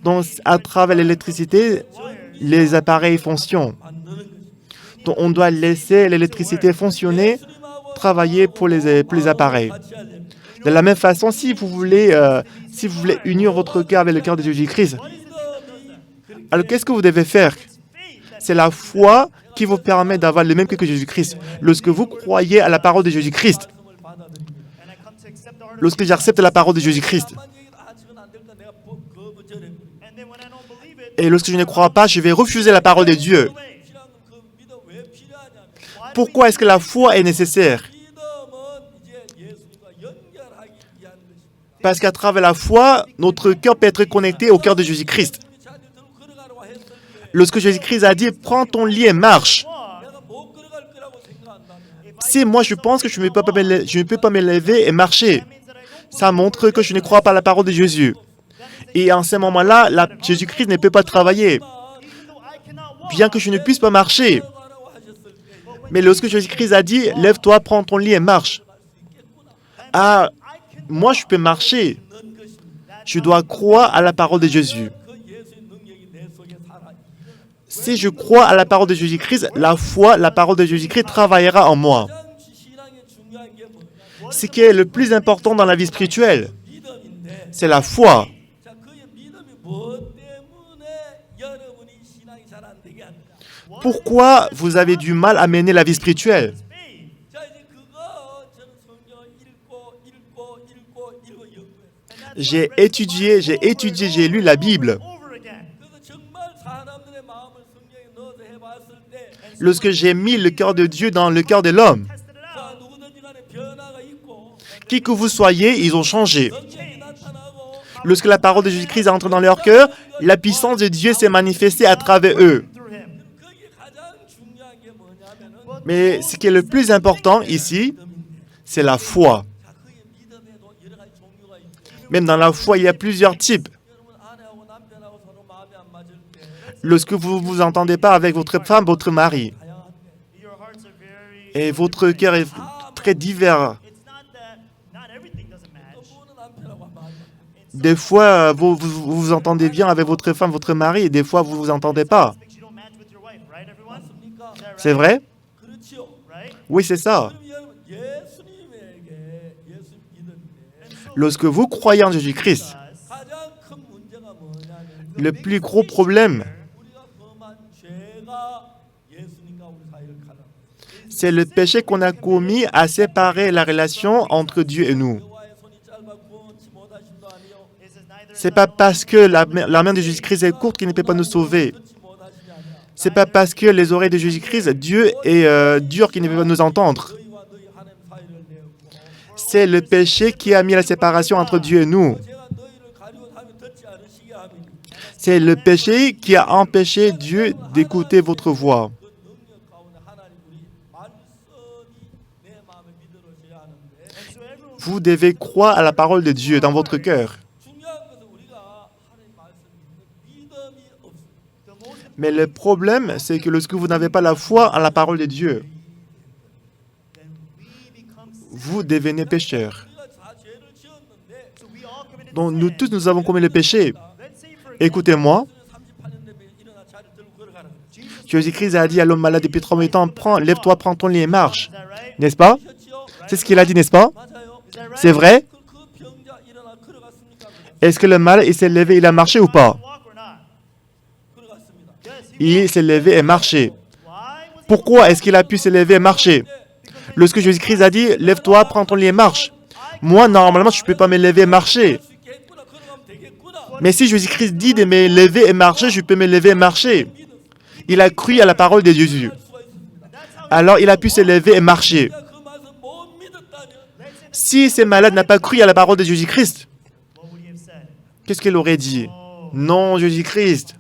Donc, à travers l'électricité, les appareils fonctionnent. Donc, on doit laisser l'électricité fonctionner, travailler pour les appareils. De la même façon, si vous voulez unir votre cœur avec le cœur de Jésus-Christ, alors qu'est-ce que vous devez faire? C'est la foi qui vous permet d'avoir le même cœur que Jésus-Christ. Lorsque vous croyez à la parole de Jésus-Christ, lorsque j'accepte la parole de Jésus-Christ, et lorsque je ne crois pas, je vais refuser la parole de Dieu. Pourquoi est-ce que la foi est nécessaire? Parce qu'à travers la foi, notre cœur peut être connecté au cœur de Jésus-Christ. Lorsque Jésus-Christ a dit « Prends ton lit et marche », si moi je pense que je ne peux pas me lever et marcher, ça montre que je ne crois pas à la parole de Jésus. Et en ce moment-là, Jésus-Christ ne peut pas travailler, bien que je ne puisse pas marcher. Mais lorsque Jésus-Christ a dit « Lève-toi, prends ton lit et marche », ah, moi je peux marcher. Je dois croire à la parole de Jésus. Si je crois à la parole de Jésus-Christ, la foi, la parole de Jésus-Christ travaillera en moi. Ce qui est le plus important dans la vie spirituelle, c'est la foi. Pourquoi vous avez du mal à mener la vie spirituelle? J'ai étudié, j'ai lu la Bible. Lorsque j'ai mis le cœur de Dieu dans le cœur de l'homme, qui que vous soyez, ils ont changé. Lorsque la parole de Jésus-Christ est entrée dans leur cœur, la puissance de Dieu s'est manifestée à travers eux. Mais ce qui est le plus important ici, c'est la foi. Même dans la foi, il y a plusieurs types. Lorsque vous ne vous entendez pas avec votre femme, votre mari, et votre cœur est très divers. Des fois, vous vous entendez bien avec votre femme, votre mari, et des fois, vous ne vous entendez pas. C'est vrai? Oui, c'est ça. Lorsque vous croyez en Jésus-Christ, le plus gros problème, c'est le péché qu'on a commis à séparer la relation entre Dieu et nous. Ce n'est pas parce que la main de Jésus-Christ est courte qu'il ne peut pas nous sauver. Ce n'est pas parce que les oreilles de Jésus-Christ, Dieu est dur qu'il ne peut pas nous entendre. C'est le péché qui a mis la séparation entre Dieu et nous. C'est le péché qui a empêché Dieu d'écouter votre voix. Vous devez croire à la parole de Dieu dans votre cœur. Mais le problème, c'est que lorsque vous n'avez pas la foi en la parole de Dieu, vous devenez pécheur. Donc nous tous, nous avons commis le péché. Écoutez-moi. Jésus-Christ a dit à l'homme malade depuis 38 ans, lève-toi, prends ton lit et marche. N'est-ce pas? C'est ce qu'il a dit, n'est-ce pas? C'est vrai? Est-ce que le malade, il s'est levé, il a marché ou pas? Il s'est levé et marché. Pourquoi est-ce qu'il a pu se lever et marcher? Lorsque Jésus-Christ a dit, lève-toi, prends ton lit et marche. Moi, normalement, je ne peux pas me lever et marcher. Mais si Jésus-Christ dit de me lever et marcher, je peux me lever et marcher. Il a cru à la parole de Jésus. Alors, il a pu se lever et marcher. Si ce malade n'a pas cru à la parole de Jésus-Christ, qu'est-ce qu'il aurait dit? Non, Jésus-Christ,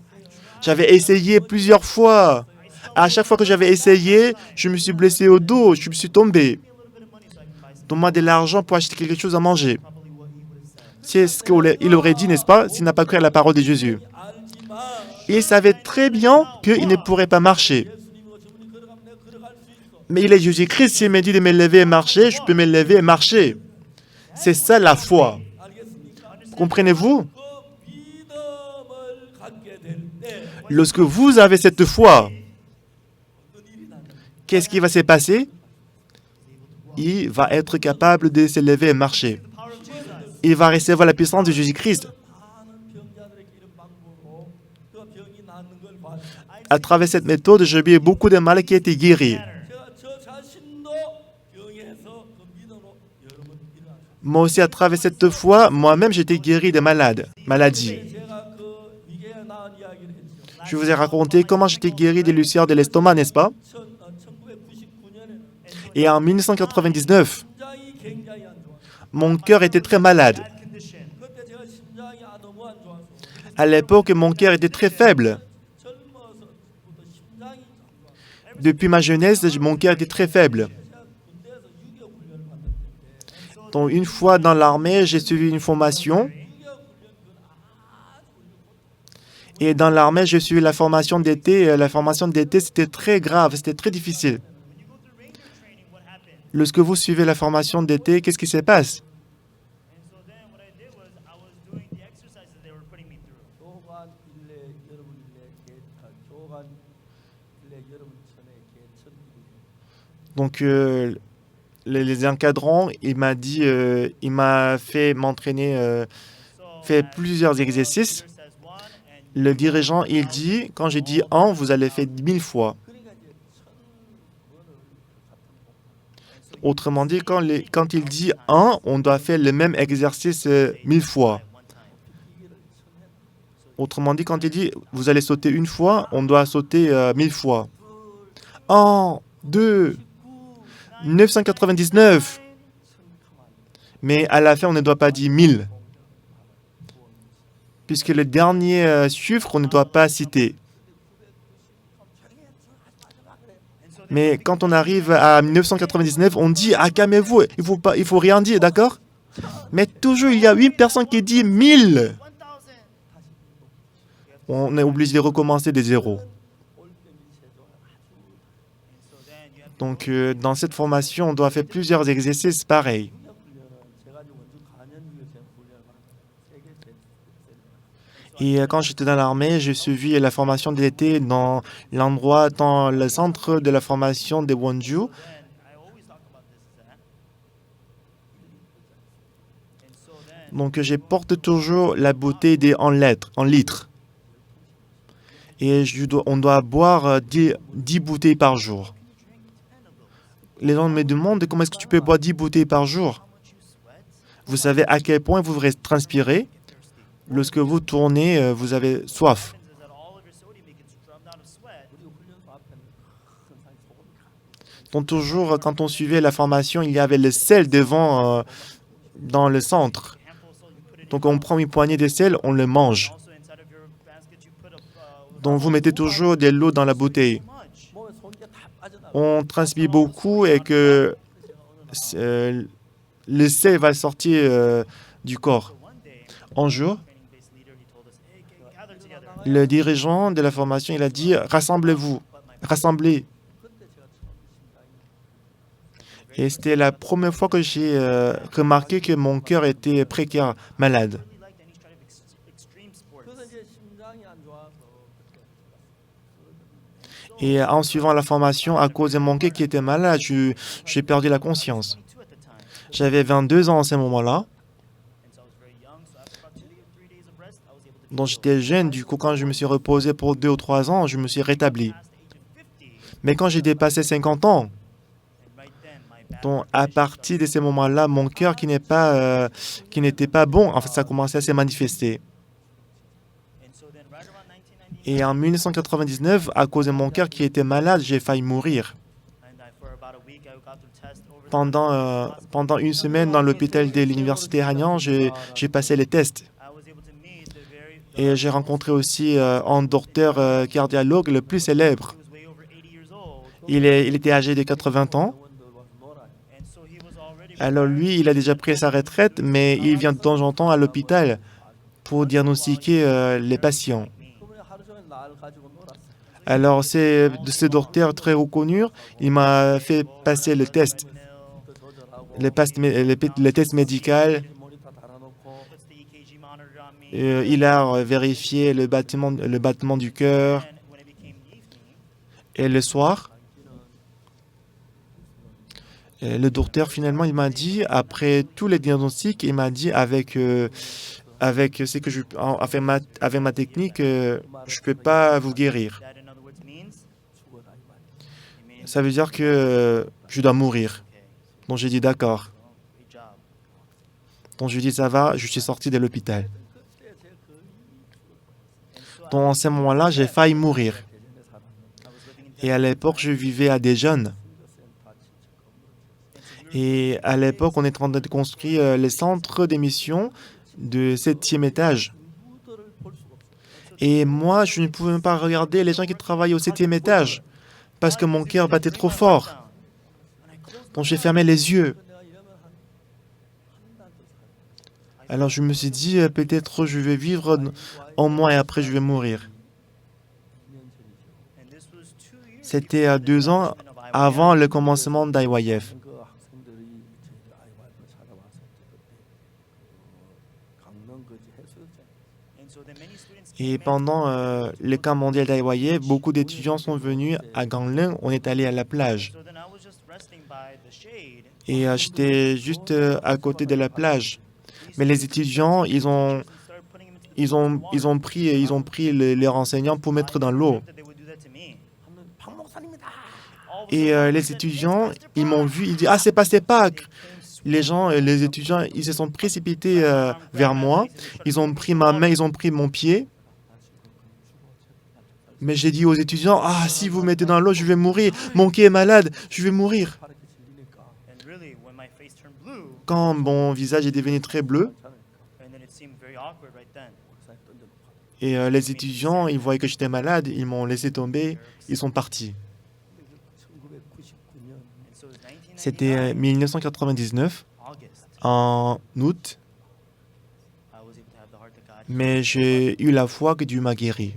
j'avais essayé plusieurs fois. À chaque fois que j'avais essayé, je me suis blessé au dos, je me suis tombé. Donne-moi de l'argent pour acheter quelque chose à manger. C'est ce qu'il aurait dit, n'est-ce pas, s'il n'a pas cru à la parole de Jésus. Il savait très bien qu'il ne pourrait pas marcher. Mais il est Jésus-Christ, s'il me dit de me lever et marcher, je peux me lever et marcher. C'est ça la foi. Comprenez-vous? Lorsque vous avez cette foi, qu'est-ce qui va se passer? Il va être capable de se lever et marcher. Il va recevoir la puissance de Jésus-Christ. À travers cette méthode, j'ai vu beaucoup de malades qui étaient guéris. Moi aussi, à travers cette foi, moi-même, j'étais guéri de maladies. Je vous ai raconté comment j'étais guéri des ulcères de l'estomac, n'est-ce pas? Et en 1999, mon cœur était très malade. À l'époque, mon cœur était très faible. Depuis ma jeunesse, mon cœur était très faible. Donc, une fois dans l'armée, j'ai suivi une formation. Et dans l'armée, j'ai suivi la formation d'été. La formation d'été, c'était très grave, c'était très difficile. Lorsque vous suivez la formation d'été, qu'est-ce qui se passe? Donc, les encadrants, il m'a fait m'entraîner, fait plusieurs exercices. Le dirigeant, il dit, quand j'ai dit 1, vous allez faire 1000 fois. Autrement dit, quand il dit 1, on doit faire le même exercice 1000 fois. Autrement dit, quand il dit, vous allez sauter une fois, on doit sauter 1000 fois. 1, 2, 999. Mais à la fin, on ne doit pas dire 1000. Puisque le dernier chiffre, on ne doit pas citer. Mais quand on arrive à 999, on dit « Ah, calmez-vous, il faut rien dire, d'accord ?» Mais toujours, il y a une personne qui dit 1000. On est obligé de recommencer de zéro. Donc, dans cette formation, on doit faire plusieurs exercices pareils. Et quand j'étais dans l'armée, j'ai suivi la formation d'été dans le centre de la formation de Wonju. Donc, je porte toujours la bouteille en litres. Et on doit boire 10 bouteilles par jour. Les gens me demandent comment est-ce que tu peux boire 10 bouteilles par jour. Vous savez à quel point vous transpirez. Lorsque vous tournez, vous avez soif. Donc toujours, quand on suivait la formation, il y avait le sel devant dans le centre. Donc on prend une poignée de sel, on le mange. Donc vous mettez toujours de l'eau dans la bouteille. On transpire beaucoup et que le sel va sortir du corps. Un jour, le dirigeant de la formation, il a dit « Rassemblez-vous, rassemblez ». Et c'était la première fois que j'ai remarqué que mon cœur était précaire, malade. Et en suivant la formation, à cause de mon cœur qui était malade, j'ai perdu la conscience. J'avais 22 ans à ce moment-là. Donc j'étais jeune, du coup quand je me suis reposé pour 2 ou 3 ans, je me suis rétabli. Mais quand j'ai dépassé 50 ans, Donc, à partir de ces moments-là, mon cœur qui n'était pas bon, en fait, ça a commencé à se manifester. Et en 1999, à cause de mon cœur qui était malade, j'ai failli mourir. Pendant une semaine dans l'hôpital de l'université Hanyang, j'ai passé les tests. Et j'ai rencontré aussi un docteur cardiologue le plus célèbre. Il était âgé de 80 ans. Alors lui, il a déjà pris sa retraite, mais il vient de temps en temps à l'hôpital pour diagnostiquer les patients. Alors c'est de ce docteur très reconnu, il m'a fait passer le test, les tests médicaux. Il a vérifié le battement du cœur. Et le soir, le docteur finalement il m'a dit, après tous les diagnostics, il m'a dit avec ce que avec ma technique, je ne peux pas vous guérir. Ça veut dire que je dois mourir. Donc j'ai dit d'accord. Donc je dis ça va, je suis sorti de l'hôpital. Donc en ce moment-là, j'ai failli mourir. Et à l'époque, je vivais à Daejeon. Et à l'époque, on est en train de construire les centres d'émission de 7e étage. Et moi, je ne pouvais même pas regarder les gens qui travaillaient au 7e étage parce que mon cœur battait trop fort. Donc j'ai fermé les yeux. Alors je me suis dit, peut-être je vais vivre en moi et après je vais mourir. C'était 2 ans avant le commencement d'IYF. Et pendant le camp mondial d'IYF, beaucoup d'étudiants sont venus à Gangneung. On est allé à la plage. Et j'étais juste à côté de la plage. Mais les étudiants, ils ont pris les renseignants pour mettre dans l'eau. Et les étudiants, ils m'ont vu, ils disent « Ah, c'est passé Pâques !» Les étudiants, ils se sont précipités vers moi. Ils ont pris ma main, ils ont pris mon pied. Mais j'ai dit aux étudiants « Ah, si vous mettez dans l'eau, je vais mourir. Mon pied est malade, je vais mourir. » Quand mon visage est devenu très bleu, et les étudiants, ils voyaient que j'étais malade, ils m'ont laissé tomber, ils sont partis. C'était 1999, en août, mais j'ai eu la foi que Dieu m'a guéri.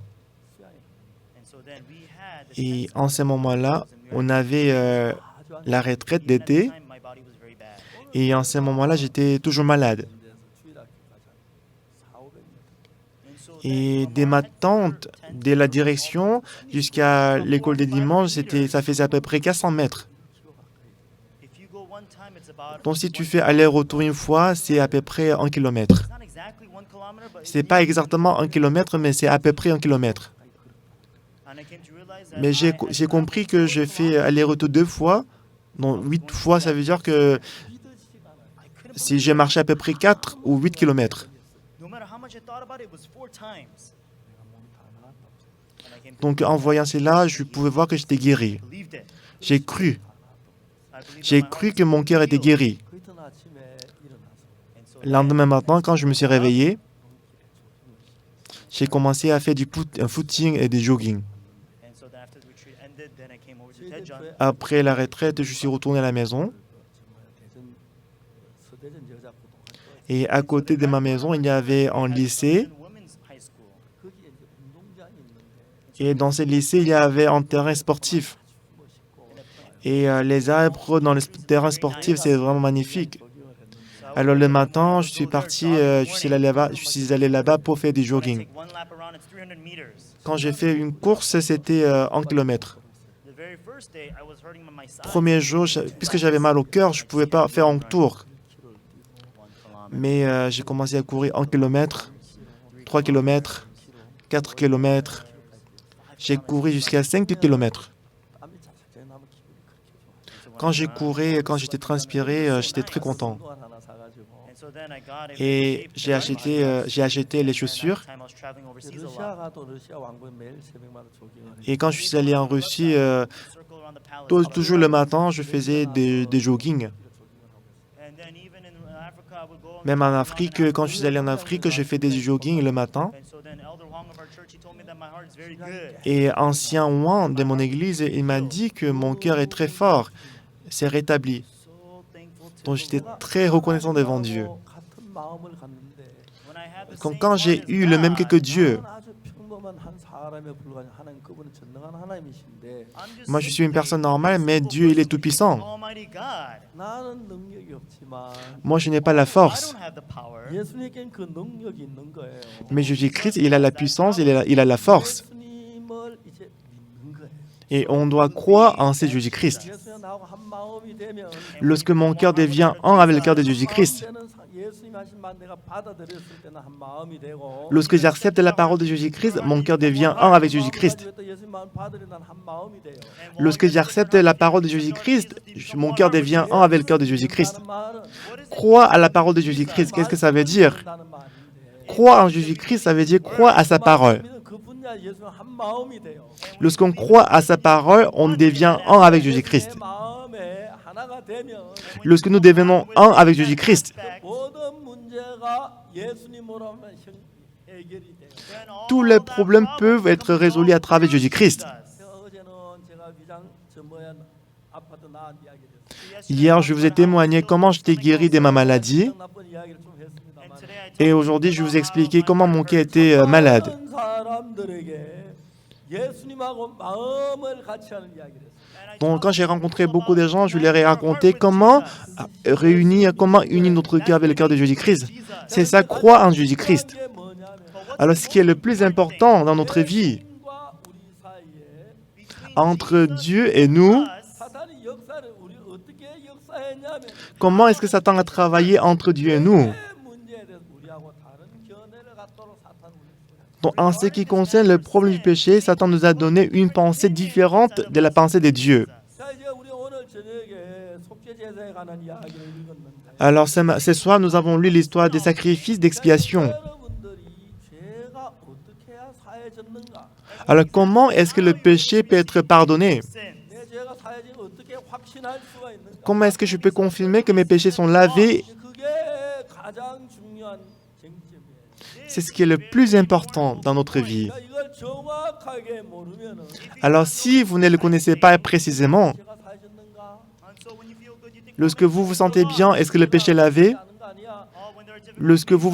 Et en ce moment-là, on avait la retraite d'été, et en ce moment-là, j'étais toujours malade. Et de ma tente, de la direction jusqu'à l'école des dimanches, ça faisait à peu près 400 mètres. Donc si tu fais aller-retour une fois, c'est à peu près 1 kilomètre. C'est pas exactement 1 kilomètre, mais c'est à peu près 1 kilomètre. Mais j'ai compris que j'ai fait aller-retour 2 fois. Donc 8 fois, ça veut dire que si j'ai marché à peu près 4 ou 8 kilomètres. Donc en voyant cela, je pouvais voir que j'étais guéri. J'ai cru. J'ai cru que mon cœur était guéri. Le lendemain matin, quand je me suis réveillé, j'ai commencé à faire un footing et du jogging. Après la retraite, je suis retourné à la maison. Et à côté de ma maison, il y avait un lycée. Et dans ce lycée, il y avait un terrain sportif. Et les arbres dans le terrain sportif, c'est vraiment magnifique. Alors le matin, je suis allé là-bas pour faire du jogging. Quand j'ai fait une course, c'était 1 kilomètre. Premier jour, puisque j'avais mal au cœur, je ne pouvais pas faire un tour. Mais j'ai commencé à courir 1 kilomètre, 3 kilomètres, 4 kilomètres. J'ai couru jusqu'à 5 kilomètres. Quand j'ai couru, quand j'étais transpiré, j'étais très content. Et j'ai acheté les chaussures. 러시아 가도 러시아 왕국에 매일 새벽마다 조깅을 해요. Et quand je suis allé en Russie, toujours le matin, je faisais des jogging. Même en Afrique, quand je suis allé en Afrique, j'ai fait des jogging le matin. Et ancien ouin de mon église, il m'a dit que mon cœur est très fort, c'est rétabli. Donc j'étais très reconnaissant devant Dieu. 같은 마음을 갖는데 Quand j'ai eu le même cœur que Dieu, 나는 아주 평범한 한 사람에 불과한 하나님, 그분은 전능한 하나님이신데 moi je suis une personne normale, mais Dieu il est tout puissant. 나는 능력이 없지만 Moi je n'ai pas la force, 예수님께는 그 능력이 있는 거예요. mais Jésus-Christ il a la puissance, il a la force. 예수님을 이제 믿는 거예요. Et on doit croire en ce Jésus-Christ. 예수님 나하고 한 마음이 되면 Lorsque mon cœur devient un avec le cœur de Jésus-Christ, 예수님 하신 말 내가 받아들였을 때는 한 마음이 되고 lorsque j'accepte la parole de Jésus-Christ, mon cœur devient un avec Jésus-Christ. 또 예수님 마음 받으려 난한 마음이 돼요. Lorsque j'accepte la parole de Jésus-Christ, mon cœur devient un avec le cœur de Jésus-Christ. 말은 Croire à la parole de Jésus-Christ, qu'est-ce que ça veut dire? 다는 말인데 Croire en Jésus-Christ, ça veut dire croire à sa parole. 그 분야 예수님 한 마음이 돼요. Lorsqu'on croit à sa parole, on devient un avec Jésus-Christ. 내 마음에 하나가 되면 Lorsque nous devenons un avec Jésus-Christ, 모든 문제가 예수님으로 하면 해결이 돼요. tous les problèmes peuvent être résolus à travers Jésus-Christ. 어제는 제가 위장 아파트 나은 이야기를 했어요. Hier, je vous ai témoigné comment j'étais guéri de ma maladie. 나쁜 이야기를 좀 했습니다만 Et aujourd'hui, je vais vous expliquer comment mon cœur était malade. 많은 사람들에게 예수님하고 마음을 같이 하는 이야기를 했어요. Donc, quand j'ai rencontré beaucoup de gens, je leur ai raconté comment unir notre cœur avec le cœur de Jésus-Christ. C'est ça, croire en Jésus-Christ. 이게 뭐냐면 Alors, ce qui est le plus important dans notre vie, 예수님과 우리 사이에 entre Dieu et nous, 사탄이 역사를 우리 어떻게 역사했냐면 comment est-ce que Satan a travaillé entre Dieu et nous? 문제에 대해서 우리하고 다른 견해를 갖도록 사탄 우리 Donc, en ce qui concerne le problème du péché, Satan nous a donné une pensée différente de la pensée de Dieu. 자 이제 우리 오늘 저녁에 속죄 제사에 관한 이야기를 읽었는데 Alors, ce soir, nous avons lu l'histoire des sacrifices d'expiation. 여러분들이 죄가 어떻게 해야 사해졌는가? Alors, comment est-ce que le péché peut être pardonné? 내 죄가 사해진 걸 어떻게 확신할 수가 있는가? Comment est-ce que je peux confirmer que mes péchés sont lavés? 그게 가장 중요한 쟁점이에요. C'est ce qui est le plus important dans notre vie. 그러니까 이걸 정확하게 모르면은 Alors, si vous ne le connaissez pas précisément, 죄가 사해졌는가? lorsque vous vous sentez bien, est-ce que le péché est lavé? 하는 거 아니야? Lorsque vous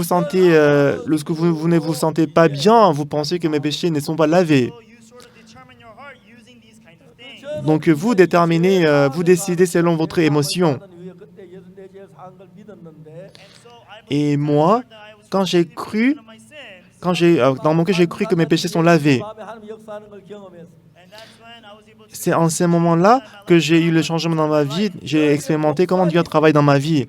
ne vous sentez pas bien, vous pensez que mes péchés ne sont pas lavés. Donc vous déterminez, vous décidez selon votre émotion. 나는 왜 그때 예수 내 죄를 사한 걸 믿었는데 Et moi, quand j'ai cru, dans mon cœur, j'ai cru que mes péchés sont lavés. 마음에 하나님 역사하는 걸 경험했어. C'est en ce moment-là que j'ai eu le changement dans ma vie. J'ai expérimenté comment Dieu travaille dans ma vie.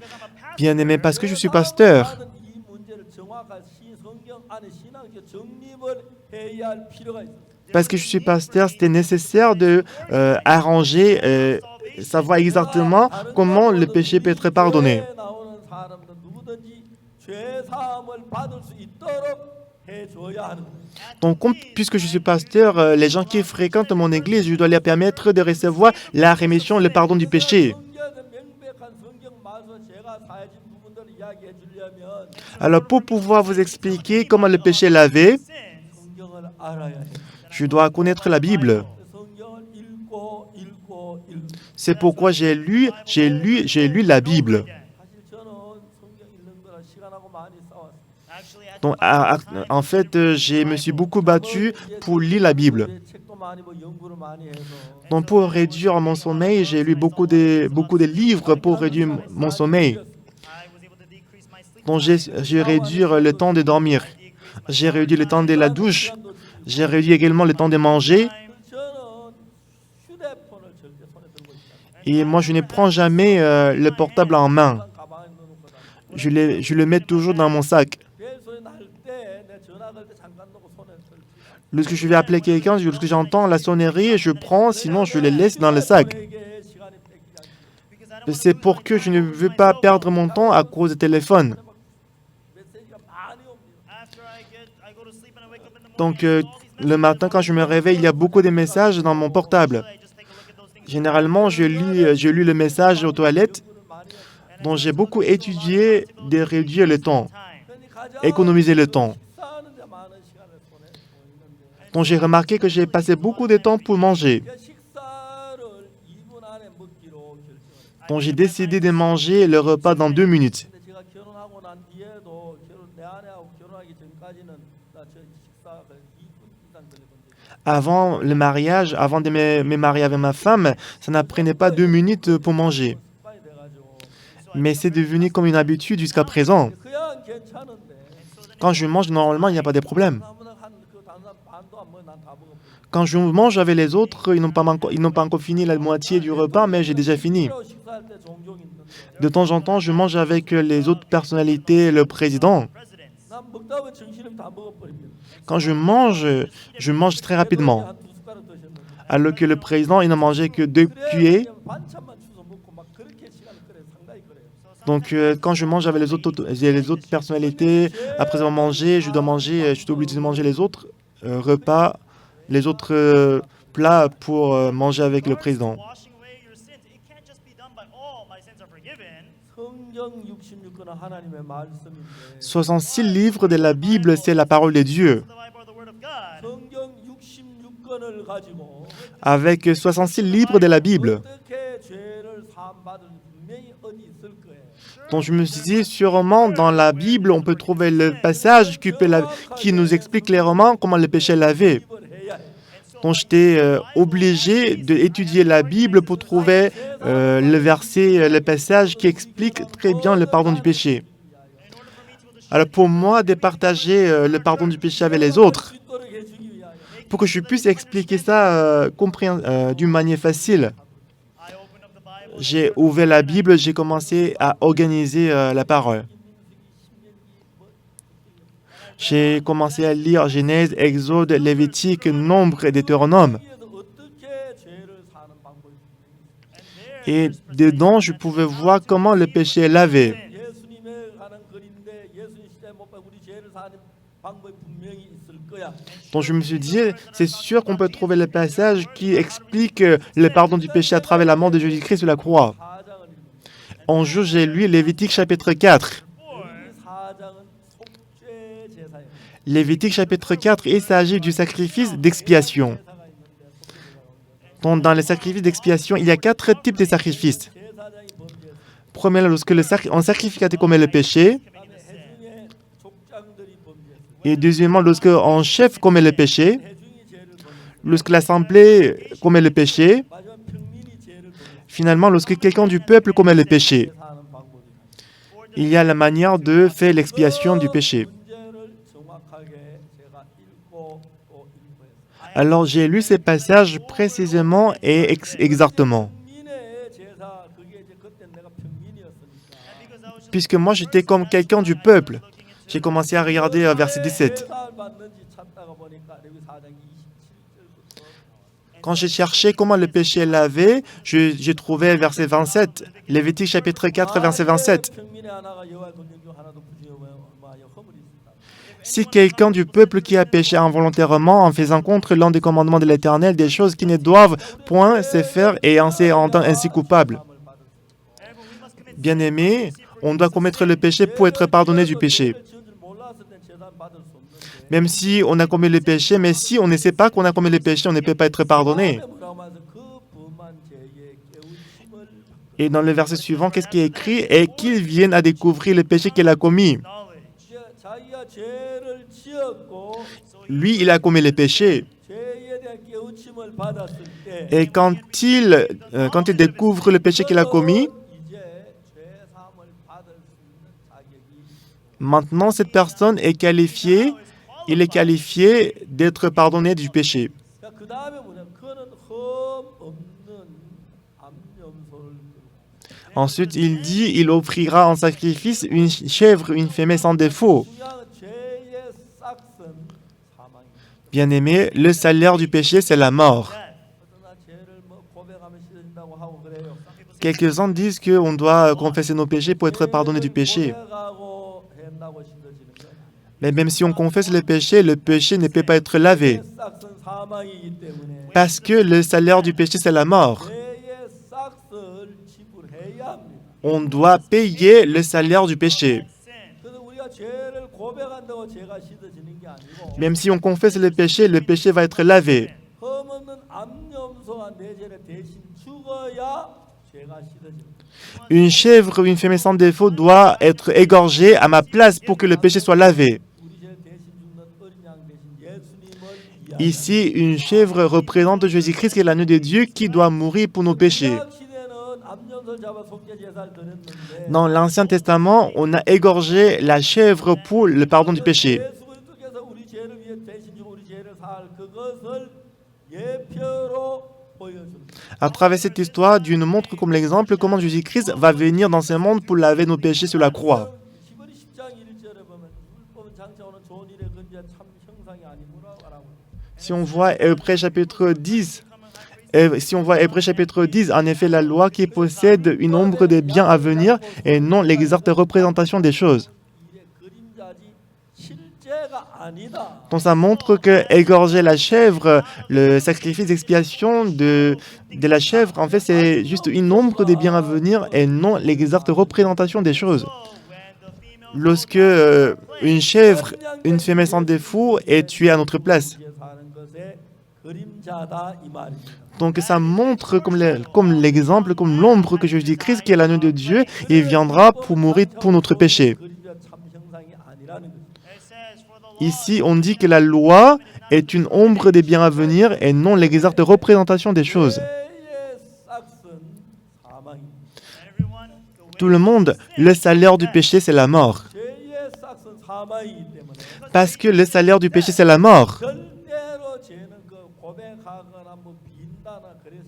Bien aimé, parce que je suis pasteur. 받은 이 문제를 정확한 성경 안에 신앙적 정립을 해야 할 필요가 있어. Parce que je suis pasteur, c'était nécessaire de arranger, savoir exactement comment le péché peut être pardonné. 교회에 나오는 사람들 누구든지 죄 사함을 받을 수 있도록 해줘야 하는 거예요. Donc, puisque je suis pasteur, les gens qui fréquentent mon église, je dois leur permettre de recevoir la rémission, le pardon du péché. 성경의 명백한 성경 말씀 죄가 사해진 부분들을 이야기해 주려면 Alors, pour pouvoir vous expliquer comment le péché est lavé, 성경을 알아야 해요. je dois connaître la Bible. 성경을 읽고 C'est pourquoi j'ai lu la Bible. 사실 저는 성경 읽는 거랑 시간하고 많이 싸웠어요. Donc, en fait, je me suis beaucoup battu pour lire la Bible. 책도 많이 뭐 연구를 많이 해서 Donc, pour réduire mon sommeil, j'ai lu beaucoup de livres pour réduire mon sommeil. Donc, j'ai réduit le temps de dormir. J'ai réduit le temps de la douche. J'ai réduit également le temps de manger. 저는 휴대폰을 절대 손에 들고 있지 않아요. Et moi, je ne prends jamais le portable en main. 가방에 넣어놓고 다녀요. Je le mets toujours dans mon sac. 벨소리 날 때 내 전화 걸 때 잠깐 놓고 손에 들지. Lorsque je vais appeler quelqu'un, lorsque j'entends la sonnerie, je prends, sinon je les laisse dans le sac. 저에게 시간이 뺏기지 않게. C'est pour que je ne veux pas perdre mon temps à cause du téléphone. 메시지가 많이 옵니다. Donc, le matin, quand je me réveille, il y a beaucoup de messages dans mon portable. Généralement, je lis le message aux toilettes, 연구를 많이 했습니다. dont j'ai beaucoup étudié de réduire le temps, 흔히 가장 économiser le temps. 식사하는 데 많은 시간을 보내고 있는데 Donc, j'ai remarqué que j'ai passé beaucoup de temps pour manger. 그 식사를 2분 안에 먹기로 결정을 Donc, j'ai décidé de manger le repas dans 2 minutes. 근데 제가 결혼하고 난 뒤에도 내 아내하고 결혼하기 전까지는 저 식사가 2분 이상 걸렸던 적이 Avant le mariage, avant de me marier avec ma femme, ça n'apprenait pas 2 minutes pour manger. 습관이 돼가지고 Mais c'est devenu comme une habitude jusqu'à présent. 그냥 괜찮은데 Quand je mange, normalement, il n'y a pas de problème. 아무나 한그 단한 반도 안 먹어 난다 먹어버려. Quand je mange avec les autres, ils n'ont pas encore fini la moitié du repas, mais j'ai déjà fini. 그리고 식사할 때 종종 있는데 De temps en temps, je mange avec les autres personnalités, le président. 난 먹다 보면 정신을 다 먹어버립니다. Quand je mange très rapidement. 한 두 숟가락 드셨는데 Alors que le président, il n'a mangé que 2 cuillères. 그냥 반찬만 주워 먹고 막 그렇게 시간을 끌어요. 상당히 그래요. Donc, quand je mange avec les autres personnalités, après avoir mangé, je dois manger, je suis obligé de manger les autres repas, les autres plats pour manger avec le président. 성경 66권은 하나님의 말씀인데 66 livres de la Bible, c'est la parole de Dieu. 성경 66권을 가지고 Avec 66 livres de la Bible. 어떻게 죄를 사함받을 분명히 어디 있을 거예요. Donc je me suis dit, sûrement dans la Bible, on peut trouver le passage qui nous explique clairement comment le péché est lavé. 입을 해야 해요. Donc j'étais obligé d'étudier la Bible pour trouver le verset, le passage qui explique très bien le pardon du péché. Alors pour moi, de partager le pardon du péché avec les autres, 짓도록 해주기 위하여 pour que je puisse expliquer ça d'une manière facile. J'ai ouvert la Bible, j'ai commencé à organiser la parole. J'ai commencé à lire Genèse, Exode, Lévitique, Nombre et Deutéronome. 여기에서 어떻게 죄를 사는 방법이 Et dedans, je pouvais voir comment le péché est lavé. 예수님에 관한 글인데 예수님 시대에 못 봐 우리 죄를 사는 방법이 분명히 있을 거야. Donc je me suis dit, c'est sûr qu'on peut trouver le passage qui explique le pardon du péché à travers la mort de Jésus-Christ sur la croix. 4장을 읽으면 Un jour, j'ai lu Lévitique chapitre 4. 여기 4장은 속죄 제사예요. Lévitique chapitre 4, il s'agit du sacrifice d'expiation. Donc dans les sacrifices d'expiation, il y a 4 types de sacrifices. 제사장이 범죄했어요. Premièrement, lorsque un sacrificateur commet le péché. 그다음에 회중의 족장들이 범죄했어요. Et deuxièmement, lorsque un chef commet le péché. 회중이 죄를 범했어요. Lorsque l'assemblée commet le péché. 마지막 평민이 죄를 범했어요. Finalement, lorsque quelqu'un du peuple commet le péché. 사는 방법이. Il y a la manière de faire l'expiation du péché. 문제를 정확하게 제가 읽고 또 읽고했어요. Alors j'ai lu ces passages précisément et exactement. 평민의 제사 그게 이제 그때 내가 평민이었으니까. Puisque moi j'étais comme quelqu'un du peuple. J'ai commencé à regarder verset 17. 제사를 받는지 찾다가 보니까 레위 4장 27절부터 Quand j'ai cherché comment le péché est lavé, j'ai trouvé verset 27. Lévitique chapitre 4, verset 27. 평민의 하나가 여호와의 권능 중 하나도 부지하여 허물이 있다. Si quelqu'un du peuple qui a péché involontairement en faisant contre l'un des commandements de l'Éternel des choses qui ne doivent point se faire et en se rendant ainsi coupable. Bien-aimé, on doit commettre le péché pour être pardonné du péché. Même si on a commis le péché, mais si on ne sait pas qu'on a commis le péché, on ne peut pas être pardonné. Et dans le verset suivant, qu'est-ce qui est écrit? Et qu'il vienne à découvrir le péché qu'il a commis. 자기가 죄를 지었고 Lui, il a commis le péché. 죄에 대한 깨우침을 받았을 때 Et quand il découvre le péché qu'il a commis, 이제 죄 사함을 받을 수 있는 자격이 maintenant cette personne est qualifiée, il est qualifié d'être pardonné du péché. 그 다음에 뭐냐? 그는 흠 없는 암염소를 Ensuite, il dit, il offrira en sacrifice une chèvre, une femelle sans défaut. 중요한 죄의 싹은 사망입니다. Bien-aimé, le salaire du péché, c'est la mort. 그러나 죄를 뭐 고백하면 씻어진다고 하고 그래요. Quelques-uns disent qu'on doit confesser nos péchés pour être pardonné du péché. 고백하고 한다고 씻어지는 거야. Mais même si on confesse le péché ne peut pas être lavé. 죄의 싹은 사망이기 때문에 Parce que le salaire du péché, c'est la mort. 죄의 싹을 지불해야 합니다. On doit payer le salaire du péché. 그래서 우리가 죄를 고백한다고 죄가 씻어지는 게 아니고 Même si on confesse le péché va être lavé. 흠없는 암염소가 내 죄를 대신 죽어야 죄가 씻어집니다. Une chèvre ou une femelle sans défaut doit être égorgée à ma place pour que le péché soit lavé. 우리 죄를 대신 죽는 어린 양 대신 예수님을 Ici, une chèvre représente Jésus-Christ qui est l'agneau de Dieu qui doit mourir pour nos péchés. 구약 시대는 암염소를 잡아 속죄 제사를 드렸는데 Dans l'Ancien Testament, on a égorgé la chèvre pour le pardon du péché. 예수 그리스도께서 우리 죄를 위해 대신 주고 우리 죄를 사할 그것을 예표로 보여줍니다. À travers cette histoire, Dieu nous montre comme l'exemple comment Jésus-Christ va venir dans ce monde pour laver nos péchés sur la croix. 히브리 10장 1절에 보면 율법은 장차 오는 좋은 일에 근지한 참 형상이 아니므로 라고. Si on voit Hébreux chapitre 10, en effet, la loi qui possède une ombre des biens à venir et non l'exacte représentation des choses. 이게 그림자지 실제가 아니다. Donc ça montre que égorger la chèvre, le sacrifice d'expiation de la chèvre, en fait, c'est juste une ombre des biens à venir et non l'exacte représentation des choses. Lorsque une chèvre, une femelle sans défaut, est tuée à notre place. 이제 사는 것의 그림자다 이 말입니다. Donc ça montre comme l'exemple, comme l'ombre que Jésus-Christ, qui est l'agneau de Dieu, il viendra pour mourir pour notre péché. 그림자 참 형상이 아니라는 거죠. Ici, on dit que la loi est une ombre des biens à venir et non l'exacte représentation des choses. 죄의 싹은 사망입니다. Tout le monde, le salaire du péché, c'est la mort. 죄의 싹은 사망이기 때문에 Parce que le salaire du péché, c'est la mort. 절대로 죄는 그 고백하거나 뭐 빈다나 그랬을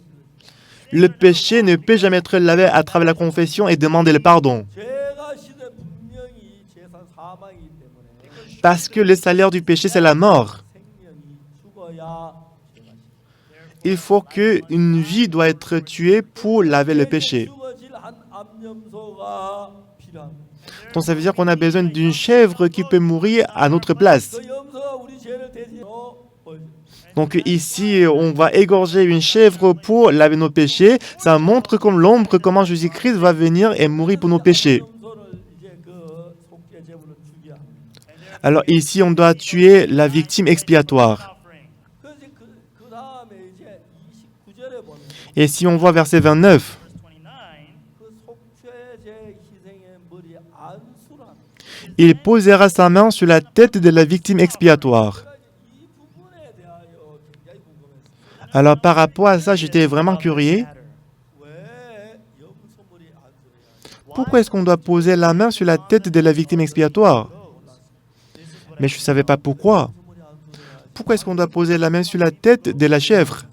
Le péché ne peut jamais être lavé à travers la confession et demander le pardon. 죄가 시대 분명히 죄산 사망이기 때문에 Parce que le salaire du péché, c'est la mort. 생명이 죽어야 죄가 Il faut qu'une vie doit être tuée pour laver le péché. 죽어질 한 암염소가 필요합니다. Donc ça veut dire qu'on a besoin d'une chèvre qui peut mourir à notre place. 그 염소가 우리 죄를 대신으로 보여줍니다. Donc ici, on va égorger une chèvre pour laver nos péchés. Ça montre comme l'ombre comment Jésus-Christ va venir et mourir pour nos péchés. 염소를 이제 그 속죄 제물로 죽여야 합니다. Alors ici, on doit tuer la victime expiatoire. 그래서 그 다음에 이제 29절에 보면 Et si on voit verset 29, 그 속죄제 희생의 머리에 안수를 합니다. il posera sa main sur la tête de la victime expiatoire. 이 부분에 대하여 굉장히 궁금했어요. Alors par rapport à ça, j'étais vraiment curieux. 왜 염소머리에 안수를 해야 돼요? Pourquoi est-ce qu'on doit poser la main sur la tête de la victime expiatoire? Mais je ne savais pas pourquoi. 염소머리에 안수를 해야 돼요. Pourquoi est-ce qu'on doit poser la main sur la tête de la chèvre?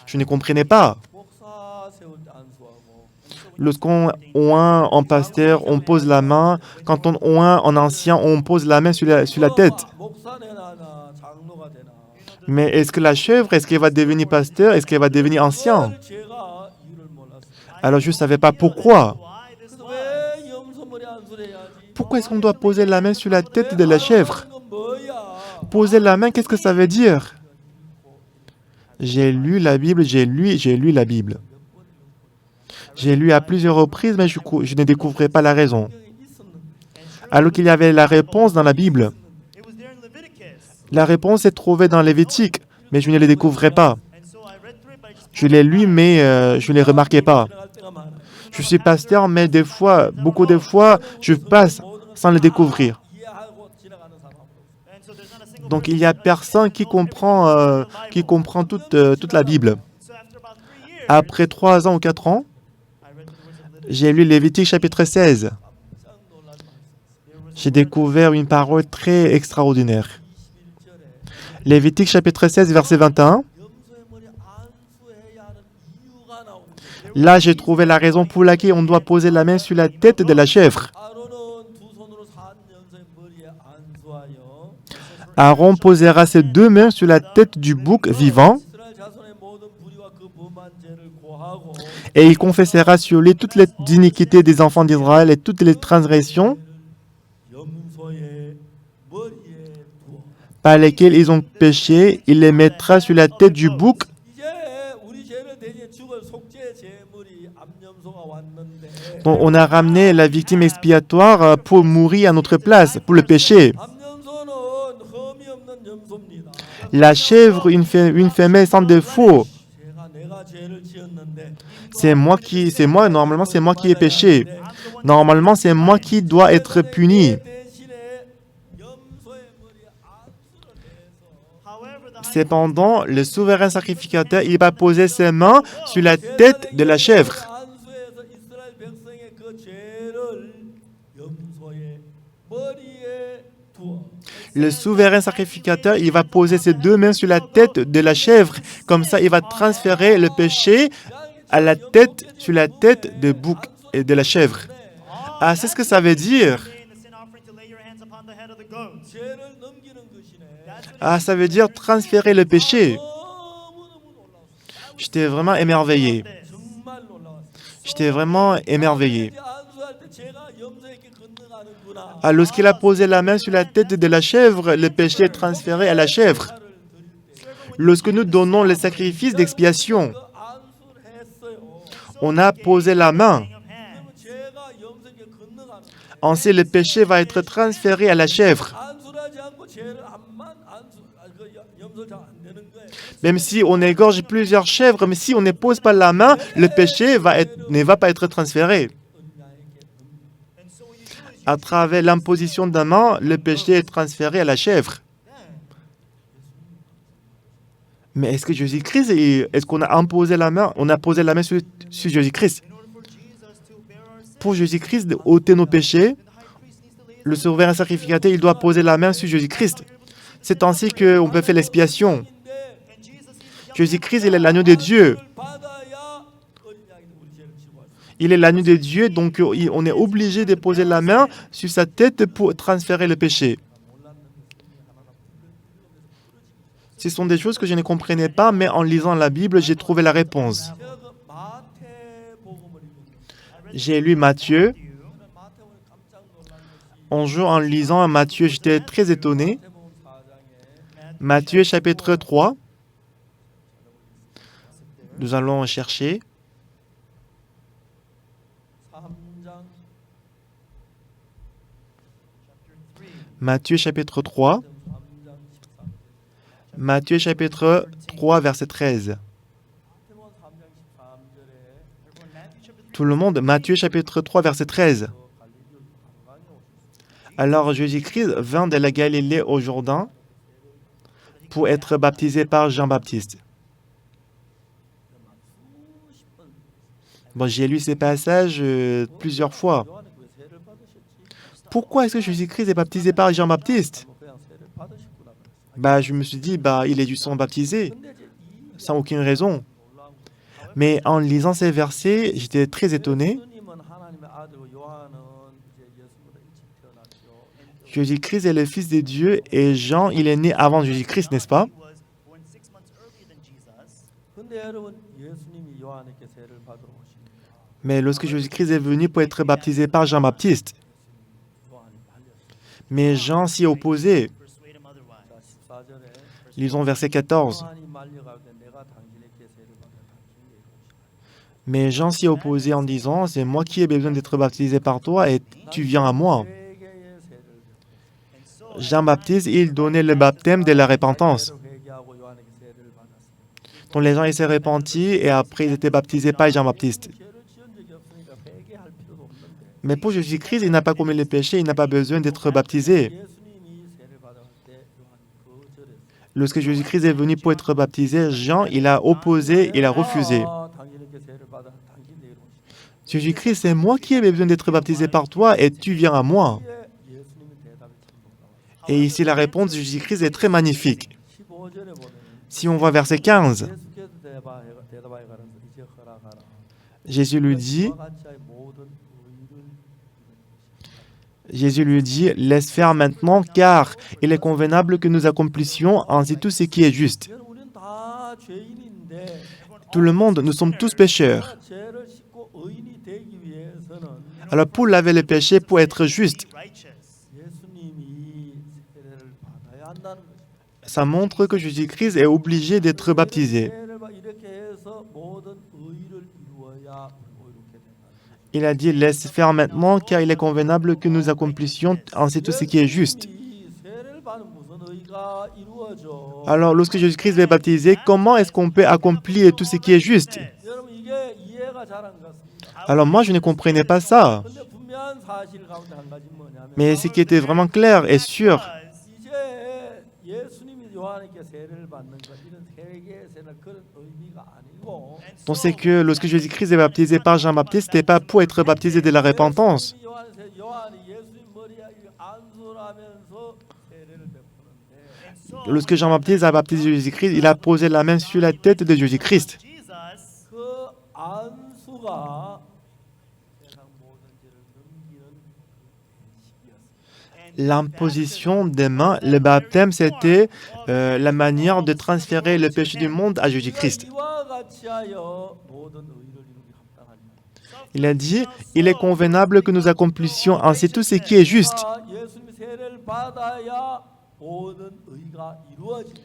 Je ne comprenais pas. 목사 세울 때 안수하고 Lorsqu'on oint en pasteur, on pose la main. Quand on oint en ancien, on pose la main sur la tête. 목사 되나 장로가 되나 Mais est-ce que la chèvre, est-ce qu'elle va devenir pasteur? Est-ce qu'elle va devenir ancien? 그걸 제가 이유를 몰랐어요. Alors je ne savais pas pourquoi. 그래서 왜 염소머리에 안수를 해야지? Pourquoi est-ce qu'on doit poser la main sur la tête de la chèvre? 이건 뭐야? Poser la main, qu'est-ce que ça veut dire? J'ai lu la Bible, j'ai lu la Bible. J'ai lu à plusieurs reprises, mais je ne découvrais pas la raison. Alors qu'il y avait la réponse dans la Bible. La réponse est trouvée dans Lévitique, mais je ne la découvrais pas. Je l'ai lu, mais je ne les remarquais pas. 지나갈 때가 많아. Je suis pasteur, mais des fois, beaucoup de fois, je passe sans le découvrir. 이해하고 지나가는 사람. Donc il n'y a personne qui comprend toute la Bible. Après 3 ans ou 4 ans, j'ai lu Lévitique chapitre 16. J'ai découvert une parole très extraordinaire. Lévitique chapitre 16, verset 21. 염소의 머리 안수해야 하는 이유가 나옵니다. Là, j'ai trouvé la raison pour laquelle on doit poser la main sur la tête de la chèvre. 아론은 두 손으로 산 염소의 머리에 안수하여 Aaron posera ses 2 mains sur la tête du bouc vivant. 이스라엘 자손의 모든 불의와 그 범한 죄를 고하고 Et il confessera sur lui toutes les iniquités des enfants d'Israël et toutes les transgressions 염소의 머리에 두어. par lesquelles ils ont péché. Il les mettra sur la tête du bouc. 이제 우리 죄를 대신해 죽을 속죄 제물이 암염소가 왔는데 Donc, on a ramené la victime expiatoire pour mourir à notre place, pour le péché. 암염소는 흠이 없는 염소입니다. La chèvre, une femelle sans défaut. 내가 죄를 지었는데 Normalement, c'est moi qui ai péché. Normalement, c'est moi qui dois être puni. 대신에 염소의 머리에 안수를 해서 Cependant, le souverain sacrificateur, il va poser ses mains sur la tête de la chèvre. 안수해서 이스라엘 백성의 그 죄를 염소의 머리에 두어. Le souverain sacrificateur, il va poser ses deux mains sur la tête de la chèvre. Comme ça, il va transférer le péché à la tête, sur la tête du bouc et de la chèvre. Ah, c'est ce que ça veut dire. 죄를 넘기는 것이네. Ah, ça veut dire transférer le péché. 너무너무 놀라웠어. J'étais vraiment émerveillé. 정말 놀라웠어. J'étais vraiment émerveillé. 안수할 때 죄가 염소에게 건너가는구나. Ah, lorsqu'il a posé la main sur la tête de la chèvre, le péché est transféré à la chèvre. Lorsque nous donnons le sacrifice d'expiation, 안수를 했어요. on a posé la main. 그러면 죄가 염소에게 건너가는 거예요. Ainsi, le péché va être transféré à la chèvre. 안수를 하지 않고 죄를 안만 염소 잘 안 되는 거예요. Même si on égorge plusieurs chèvres, mais si on ne pose pas la main, le péché ne va pas être transféré. À travers l'imposition de la main, le péché est transféré à la chèvre. Mais est-ce que Jésus-Christ, est-ce qu'on a imposé la main? On a posé la main sur Jésus-Christ. Pour Jésus-Christ ôter nos péchés, le souverain sacrificateur, il doit poser la main sur Jésus-Christ. C'est ainsi qu'on peut faire l'expiation. Jésus-Christ, il est l'agneau de Dieu. 받아야 어린 양이 우리 죄를 지고 할 수. Il est l'agneau de Dieu, donc on est obligé de poser la main sur sa tête pour transférer le péché. Ce sont des choses que je ne comprenais pas, mais en lisant la Bible, j'ai trouvé la réponse. 제가 그 마태복음을 읽었는데 J'ai lu Matthieu. 마태복음에 깜짝 놀란 것이 Un jour, en lisant Matthieu, j'étais très étonné. 마태복음 4장에 Matthieu chapitre 3. Nous allons chercher. 3장 Matthieu chapitre 3. 3장 13절. Matthieu chapitre 3, verset 13. 마태복음 3장 13절에 Tout le monde, Matthieu chapitre 3, verset 13. 갈릴리로 강간에 오셨어요. Alors Jésus-Christ vint de la Galilée au Jourdain pour être baptisé par Jean-Baptiste. 수십 번 Bon, j'ai lu ces passages plusieurs fois. 요한은 왜 세를 받으셨지? Pourquoi est-ce que Jésus-Christ est baptisé par Jean-Baptiste? 뭐 그냥 세를 받으셨구나 그랬어요. Bah, je me suis dit, bah, il est du sang baptisé, 근데 이제 이 sans aucune raison. 놀라운 거. Mais en lisant ces versets, j'étais très étonné. 예수님은 하나님의 아들이고 요한은 이제 예수보다 일찍 태어났죠. Jésus-Christ est le Fils de Dieu et Jean, il est né avant Jésus-Christ, n'est-ce pas? 근데 여러분 예수님이 요한에게 세를 받으러 오십니다. Mais lorsque Jésus-Christ est venu pour être baptisé par Jean-Baptiste, 요한이 말렸어요. mais Jean s'y est opposé. 자 14절에 Lisons verset 14. 요한이 말려가되 내가 당신에게 세를 받아 당신에게 이르시라. Mais Jean s'y est opposé en disant, c'est moi qui ai besoin d'être baptisé par toi et tu viens à moi. 회개의 세를 Jean-Baptiste, il donnait le baptême de la repentance. 회개하고 요한에게 세를 받았습니다. Donc les gens ils s'est repentis et après ils étaient baptisés par Jean-Baptiste. 죄를 지은 적이 없으니까 회개할 필요도 없는데 Mais pour Jésus-Christ, il n'a pas commis le péché, il n'a pas besoin d'être baptisé. 예수님이 세를 받아갈 때 요한이 거절했어요. Lorsque Jésus-Christ est venu pour être baptisé, Jean, il a opposé, il a refusé. 당신에게 세를 받아 당신 내게 오시라. Jésus-Christ, c'est moi qui ai besoin d'être baptisé par toi et tu viens à moi. 예수님의 대답이 참 놀라워요. Et ici, la réponse de Jésus-Christ est très magnifique. 15절에 보면 Si on voit verset 15, 예수께서 대답하여 가라사 이제 허락하라. Jésus lui dit, 이와 같이 모든 의를 Jésus lui dit, laisse faire maintenant, car il est convenable que nous accomplissions ainsi tout ce qui est juste. 우리는 다 죄인인데 Tout le monde, nous sommes tous pécheurs. 죄를 씻고 의인이 되기 위해서는 Alors pour laver les péchés, pour être juste, 예수님이 세례를 받아야 한다는 거죠. ça montre que Jésus-Christ est obligé d'être baptisé. 이렇게 해서 모든 의를 이루어야 의롭게 된다. Il a dit, laisse faire maintenant, car il est convenable que nous accomplissions ainsi tout ce qui est juste. 세례를 받으면 무슨 의가 이루어져? Alors, lorsque Jésus-Christ est baptisé, comment est-ce qu'on peut accomplir tout ce qui est juste? 여러분 이게 이해가 잘 안 갔습니다. Alors moi, je ne comprenais pas ça. 근데 분명한 사실 가운데 한 가지 뭐냐면 Mais ce qui était vraiment clair et sûr, 이제 예수님이 요한에게 세례를 받는 것 이런 세계의 세례 그런 의미가 아니고 on sait que lorsque Jésus-Christ est baptisé par Jean-Baptiste, ce n'était pas pour être baptisé de la repentance. 요한이 예수님 머리에 안수하면서 세례를 베푸는데 Lorsque Jean-Baptiste a baptisé Jésus-Christ, il a posé la main sur la tête de Jésus-Christ. 그 안수가 세상 모든 죄를 넘기는 시기였습니다. L'imposition des mains, le baptême, c'était la manière de transférer le péché du monde à Jésus-Christ. 이와 같이 하여 모든 의를 이루기 합당하니라. Il a dit, il est convenable que nous accomplissions ainsi tout ce qui est juste. 예수님이 세례를 받아야 모든 의가 이루어진다.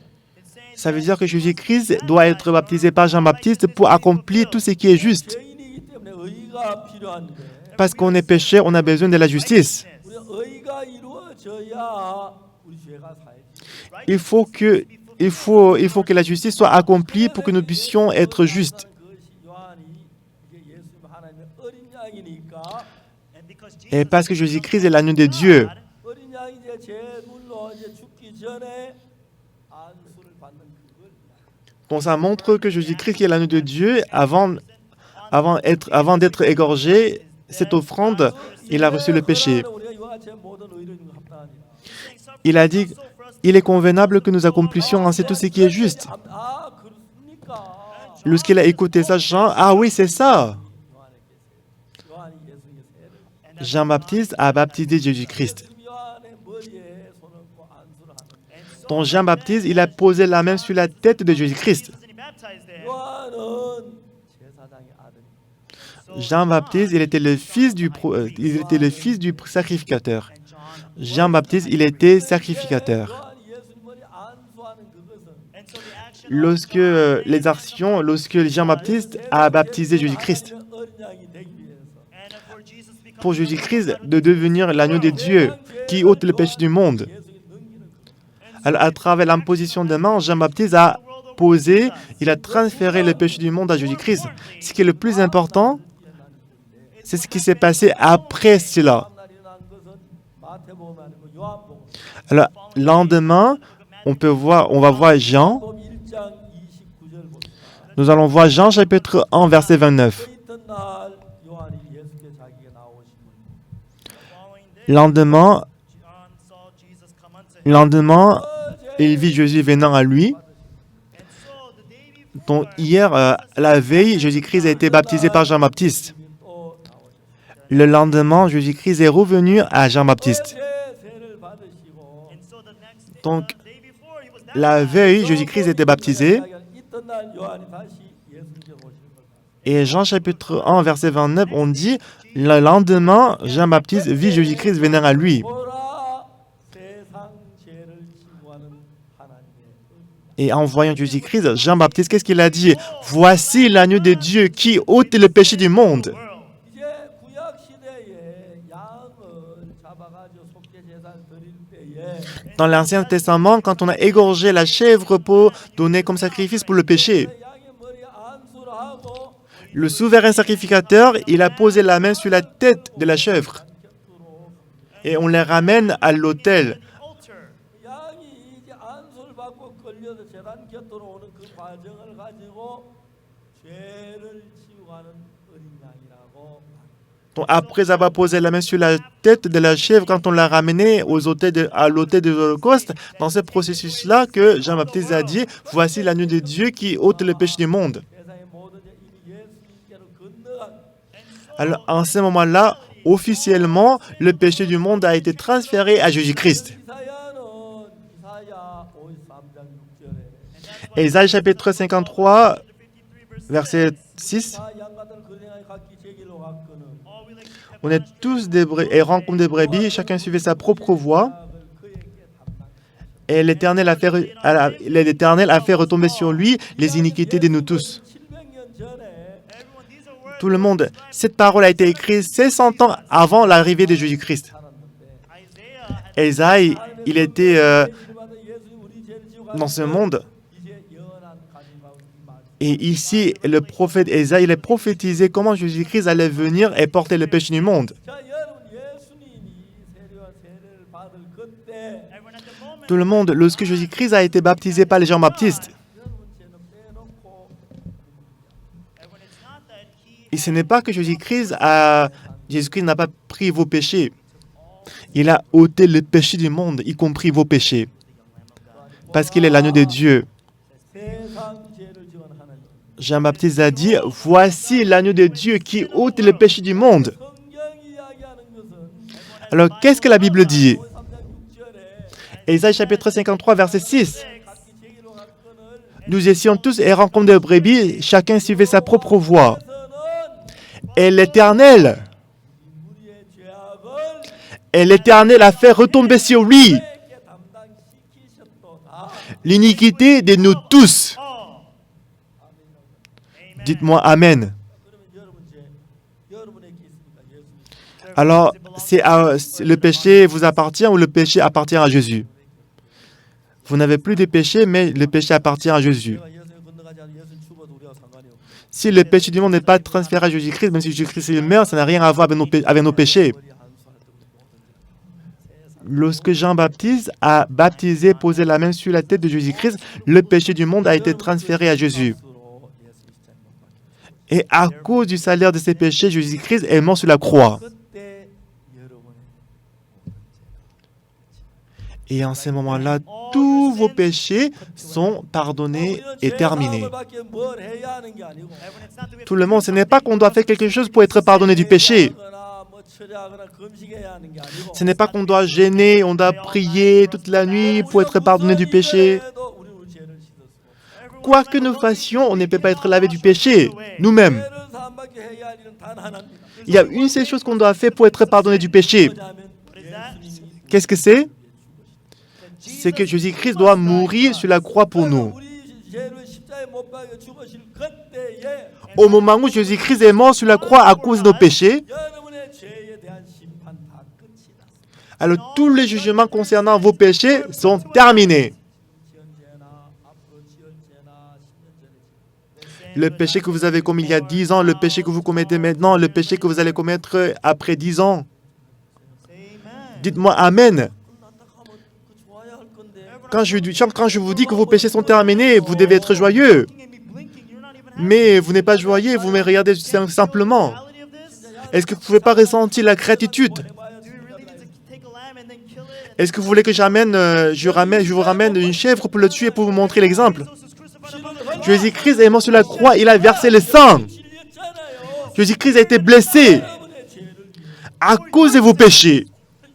Ça veut dire que Jésus-Christ doit être baptisé par Jean-Baptiste pour accomplir tout ce qui est juste. 죄인이기 때문에 의가 필요한데 Parce qu'on est péché, on a besoin de la justice. 우리 의가 이루어져야 우리 죄가 사해지. Il faut que la justice soit accomplie pour que nous puissions être justes. 그것이 요한이 이게 예수님 하나님의 어린 양이니까 Et parce que Jésus-Christ est l'agneau de Dieu. 어린 양이 이제 제물로 이제 죽기 전에 안수를 받는 그걸 Donc ça montre que Jésus-Christ est l'agneau de Dieu, avant d'être égorgé, cette offrande, il a reçu le péché. 우리가 이와 같이 모든 의를 이루기 합당하니라. Il a dit, il est convenable que nous accomplissions ainsi tout ce qui est juste. 아 그렇습니까? Lorsqu'il a écouté ça, Jean, ah oui, c'est ça. 요한이 예수님의 세례를 Jean-Baptiste a baptisé Jésus-Christ. 요한의 머리에 손을 얹고 안수를 하는 Donc Jean-Baptiste, il a posé la main sur la tête de Jésus-Christ. 요한은 제사장의 아들. Jean-Baptiste, il était le fils du sacrificateur. Jean-Baptiste, il était sacrificateur. 요한이 예수님 머리 안수하는 그것은 Lorsque Jean-Baptiste a baptisé Jésus-Christ, 어린 양이 되기 위해서 pour Jésus-Christ de devenir l'agneau de Dieu qui ôte le péché du monde. 예수님 넘기는 거. Alors, à travers l'imposition des mains, Jean-Baptiste a il a transféré le péché du monde à Jésus-Christ. Ce qui est le plus important, c'est ce qui s'est passé après cela. 다음날 일어난 것은 마태복음이 아니고 요한복음. Alors, lendemain, on va voir Jean. 복 1장 29절 봅니다. Nous allons voir Jean chapitre 1, verset 29. 그 이튿날 요한이 예수께 자기가 나오심을 Lendemain, il vit Jésus venant à lui. Donc, hier, la veille, Jésus-Christ a été baptisé par Jean-Baptiste. 또 나오셨어요. Le lendemain, Jésus-Christ est revenu à Jean-Baptiste. 세례를 받으시고 Donc, la veille, Jésus-Christ était baptisé. 이튿날 요한이 다시 예수님께 오시는 걸 봤어요. Et Jean chapitre 1, verset 29, on dit, le lendemain, Jean-Baptiste vit Jésus-Christ venant à lui. 보라 세상 죄를 치유하는 하나님의 Et en voyant Jésus-Christ, Jean-Baptiste, qu'est-ce qu'il a dit? Voici l'agneau de Dieu qui ôte le péché du monde. 이제 구약 시대에 양을 잡아가지고 속죄 제사 드릴 때에 Dans l'Ancien Testament, quand on a égorgé la chèvre pour donner comme sacrifice pour le péché, 양의 머리에 안수를 하고 le souverain sacrificateur, il a posé la main sur la tête de la chèvre. Et on les ramène à l'autel. 양이 이제 안수를 받고 걸려서 제단 곁으로 오는 그 과정을 가지고 죄를 치유하는 어린 양이라고. Donc, après avoir posé la main sur la tête de la chèvre, quand on l'a ramené à l'autel de l'Holocauste, dans ce processus-là que Jean-Baptiste a dit, voici l'agneau de Dieu qui ôte le péché du monde. 세상의 모든 죄 이미 예수님께로 건너간 Alors, en ce moment-là, officiellement, le péché du monde a été transféré à Jésus-Christ. 이사야 53장 6절에 Ésaïe chapitre 53, verset 6. 다 양가들 그랭하여 각기 제 길로 갔거늘 On est tous des errants comme des brebis, chacun suivait sa propre voie. 그에게 담당. Et l'Éternel a fait retomber sur lui les iniquités de nous tous. 700년 전에 Tout le monde, cette parole a été écrite 600 ans avant l'arrivée de Jésus-Christ. 살았는데 Ésaïe, il était 받은 예수님 우리 죄를 지고 dans ce monde. 이제 영원한 가정과 말. Et ici, le prophète Ésaïe, il est prophétisé comment Jésus-Christ allait venir et porter le péché du monde. 자, 여러분 예수님이 세례와 세례를 받을 그때 Tout le monde, lorsque Jésus-Christ a été baptisé par les Jean-Baptiste, 여러분 죄는 빼놓고 et ce n'est pas que Jésus-Christ n'a pas pris vos péchés. Il a ôté le péché du monde, y compris vos péchés. Parce qu'il est l'agneau de Dieu. 세상 죄를 지은 하나님. Jean-Baptiste a dit, voici l'agneau de Dieu qui ôte le péché du monde. 성경이 이야기하는 것은 Alors, qu'est-ce que la Bible dit? 3장 6절에 Ésaïe chapitre 53, verset 6. 각기 제 길로 갔거늘 Nous étions tous errants comme des brebis, chacun suivait sa propre voie. 에서는 Et l'Éternel 우리의 죄악을 a fait retomber sur lui 그에게 담당시키셨도다. l'iniquité de nous tous. Dites-moi Amen. 그러면 여러분 죄 여러분에게 있습니까? 예수님. Alors, le péché vous appartient ou le péché appartient à Jésus? Vous n'avez plus de péché, mais le péché appartient à Jésus. 내가 예수님 건너가지 않으면 예수님 죽어도 우리와 상관이 없고. Si le péché du monde n'est pas transféré à Jésus-Christ, même si Jésus-Christ il meurt, ça n'a rien à voir avec nos péchés. Lorsque Jean-Baptiste a baptisé, posé la main sur la tête de Jésus-Christ, le péché du monde a été transféré à Jésus. Et à cause du salaire de ces péchés, Jésus-Christ est mort sur la croix. 그때 여러분의 Et en ce moment-là, tous vos péchés sont pardonnés et terminés. 밖에 뭘 해야 하는 게 아니고 Tout le monde, ce n'est pas qu'on doit faire quelque chose pour être pardonné du péché. 하거나 뭐 철야하거나 금식해야 하는 게 아니고 Ce n'est pas qu'on doit gêner, on doit prier toute la nuit pour être pardonné du péché. 우리 죄를 씻었고 Quoi que nous fassions, on ne peut pas être lavé du péché, nous-mêmes. 죄를 사함받게 해야 할 일은 단 하나입니다. Il y a une seule chose qu'on doit faire pour être pardonné du péché. 뭐냐면 예수님이 Qu'est-ce que c'est? C'est que Jésus-Christ doit mourir sur la croix pour nous. 우리 죄를 십자가에 못 박여 죽으실 그때에 Au moment où Jésus-Christ est mort sur la croix à cause de nos péchés, 여러분의 죄에 대한 심판 다 끝이 났습니다. alors tous les jugements concernant vos péchés sont terminés. 지은 죄나 앞으로 지을 죄나 10년 전에 Le péché que vous avez commis il y a 10 ans, le péché que vous commettez maintenant, le péché que vous allez commettre après 10 ans. Dites-moi Amen. 끝났다 하면 그 좋아야 할 건데 Quand je vous dis que vos péchés sont terminés, vous devez être joyeux. Mais vous n'êtes pas joyeux, vous me regardez simplement. Est-ce que vous ne pouvez pas ressentir la gratitude? Est-ce que vous voulez que je vous ramène une chèvre pour le tuer, pour vous montrer l'exemple? Jésus-Christ est mort sur la croix, il a versé le sang. 찔렸잖아요. Jésus-Christ a été blessé 여러분의 죄를 à cause de vos péchés.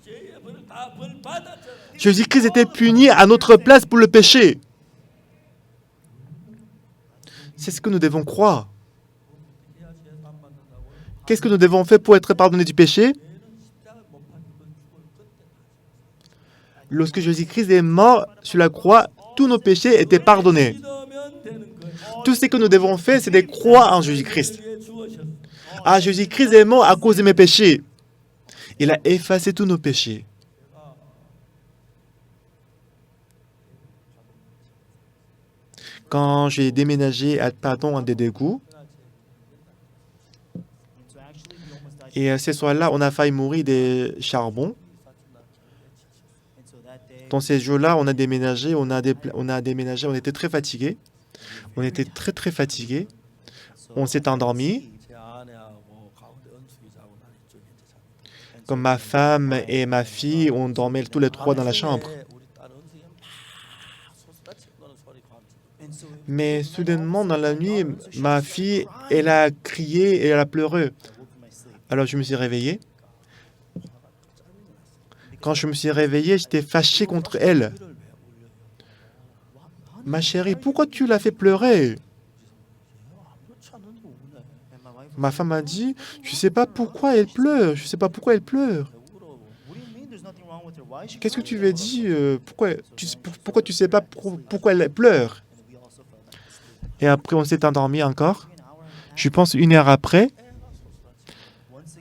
죄의 벌을 다 벌 받았잖아요. Jésus-Christ était puni à notre place pour le péché. C'est ce que nous devons croire. 해야 죄 사함받는다고. Qu'est-ce que nous devons faire pour être pardonnés du péché? 죄는 십자가 못 박히고 죽을 그때 Lorsque Jésus-Christ est mort sur la croix, tous nos péchés étaient pardonnés. 믿으면 되는 거예요. Tout ce que nous devons faire, c'est de croire en Jésus-Christ. 위해 죽으셨어. Ah, Jésus-Christ est mort à cause de mes péchés. Il a effacé tous nos péchés. Quand j'ai déménagé à Dédégout, et ce soir-là, on a failli mourir des charbons. Dans ces jours-là, on a déménagé, on était très fatigués. On était très très fatigués. On s'est endormi. 제 아내하고 가운데 은숙이 자고 난 이쪽에 이제 자고. Comme ma femme et ma fille, on dormait tous les trois dans la chambre. 우리 딸 은숙이 막 소스라치 거는 소리 감지. Mais soudainement, dans la nuit, ma fille, elle a crié et elle a pleuré. Alors je me suis réveillé. Quand je me suis réveillé, j'étais fâché contre elle. Ma chérie, pourquoi tu l'as fait pleurer? 그렇지 않은데 우네. Ma femme m'a dit, je ne sais pas pourquoi elle pleure, je ne sais pas pourquoi elle pleure. 왜 울어? Qu'est-ce que tu veux dire pourquoi tu ne sais pas pourquoi elle pleure? Et après, on s'est endormi encore. Je pense 1 heure après.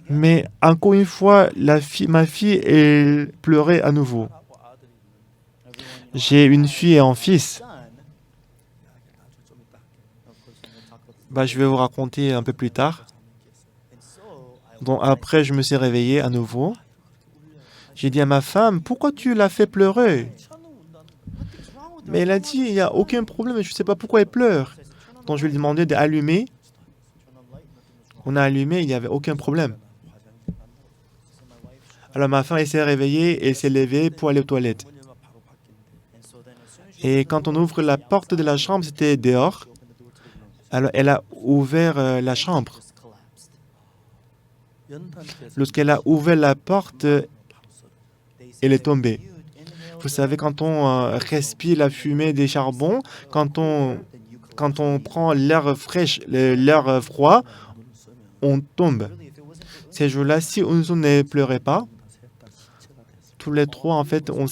Mais encore une fois, ma fille, elle pleurait à nouveau. 하고 아들이 있는데 J'ai une fille et un fils. 이야기를 아주 좀 이따 할게요. Bah, je vais vous raconter un peu plus tard. Donc après, je me suis réveillé à nouveau. J'ai dit à ma femme, pourquoi tu l'as fait pleurer? 괜찮은 운다는 Mais elle a dit, il n'y a aucun problème, je ne sais pas pourquoi elle pleure. Donc je lui ai demandé d'allumer. On a allumé, il n'y avait aucun problème. Alors ma femme elle s'est réveillée et s'est levée pour aller aux toilettes. 어머니가 바로 바뀌는데 Et quand on ouvre la porte de la chambre, c'était dehors. Alors elle a ouvert la chambre. 연탄께서 Lorsqu'elle a ouvert la porte, 바로 썰어. elle est tombée. Vous savez, quand on respire la fumée des charbons, quand on prend l'air fraîche, l'air froid, on tombe. Ces jours-là, si Unsu ne pleurait pas, 셋다 시체가 됐을 tous les trois, en fait, on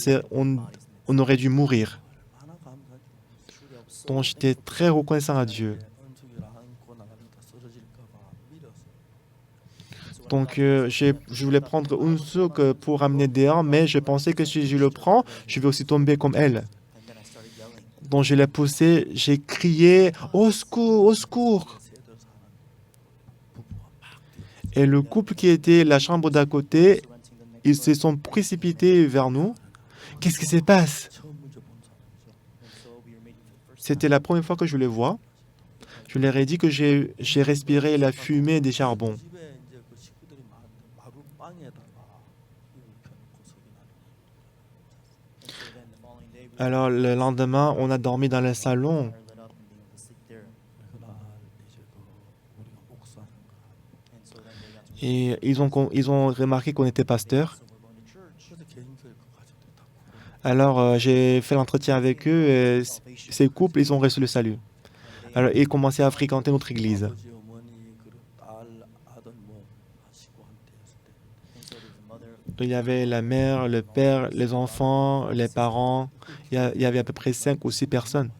aurait dû mourir. 얼마나 감사하죠. Donc j'étais très reconnaissant à Dieu. 은숙이를 안고 나가려다 쓰러질까 봐 밀었어. Donc je voulais prendre Unsuk pour amener dehors, mais je pensais que si je le prends, je vais aussi tomber comme elle. Donc je l'ai poussé, j'ai crié « Au secours, au secours !» 새들 사는 Et le couple qui était la chambre d'à côté, ils se sont précipités vers nous. Qu'est-ce qui se passe? 처음 먼저 본 사람이죠. C'était la première fois que je les vois. Je leur ai dit que j'ai respiré la fumée des charbons. 집에 이제 그 식구들이 많은데 마루 빵에다가 이불 펴놓고 석이 나는. Alors le lendemain, on a dormi dans le salon. 그날 이제 그 우리가 목사인가. Et ils ont remarqué qu'on était pasteur. 그래서 개인교회 그 가족들 다 구원. Alors j'ai fait l'entretien avec eux. Et ces couples, ils ont reçu le salut. Alors ils commençaient à fréquenter notre église. 아버지 어머니 그리고 딸 아들 뭐 하시고 한때 했을 때. Il y avait la mère, le père, les enfants, les parents. Il y avait à peu près 5 ou 6 personnes.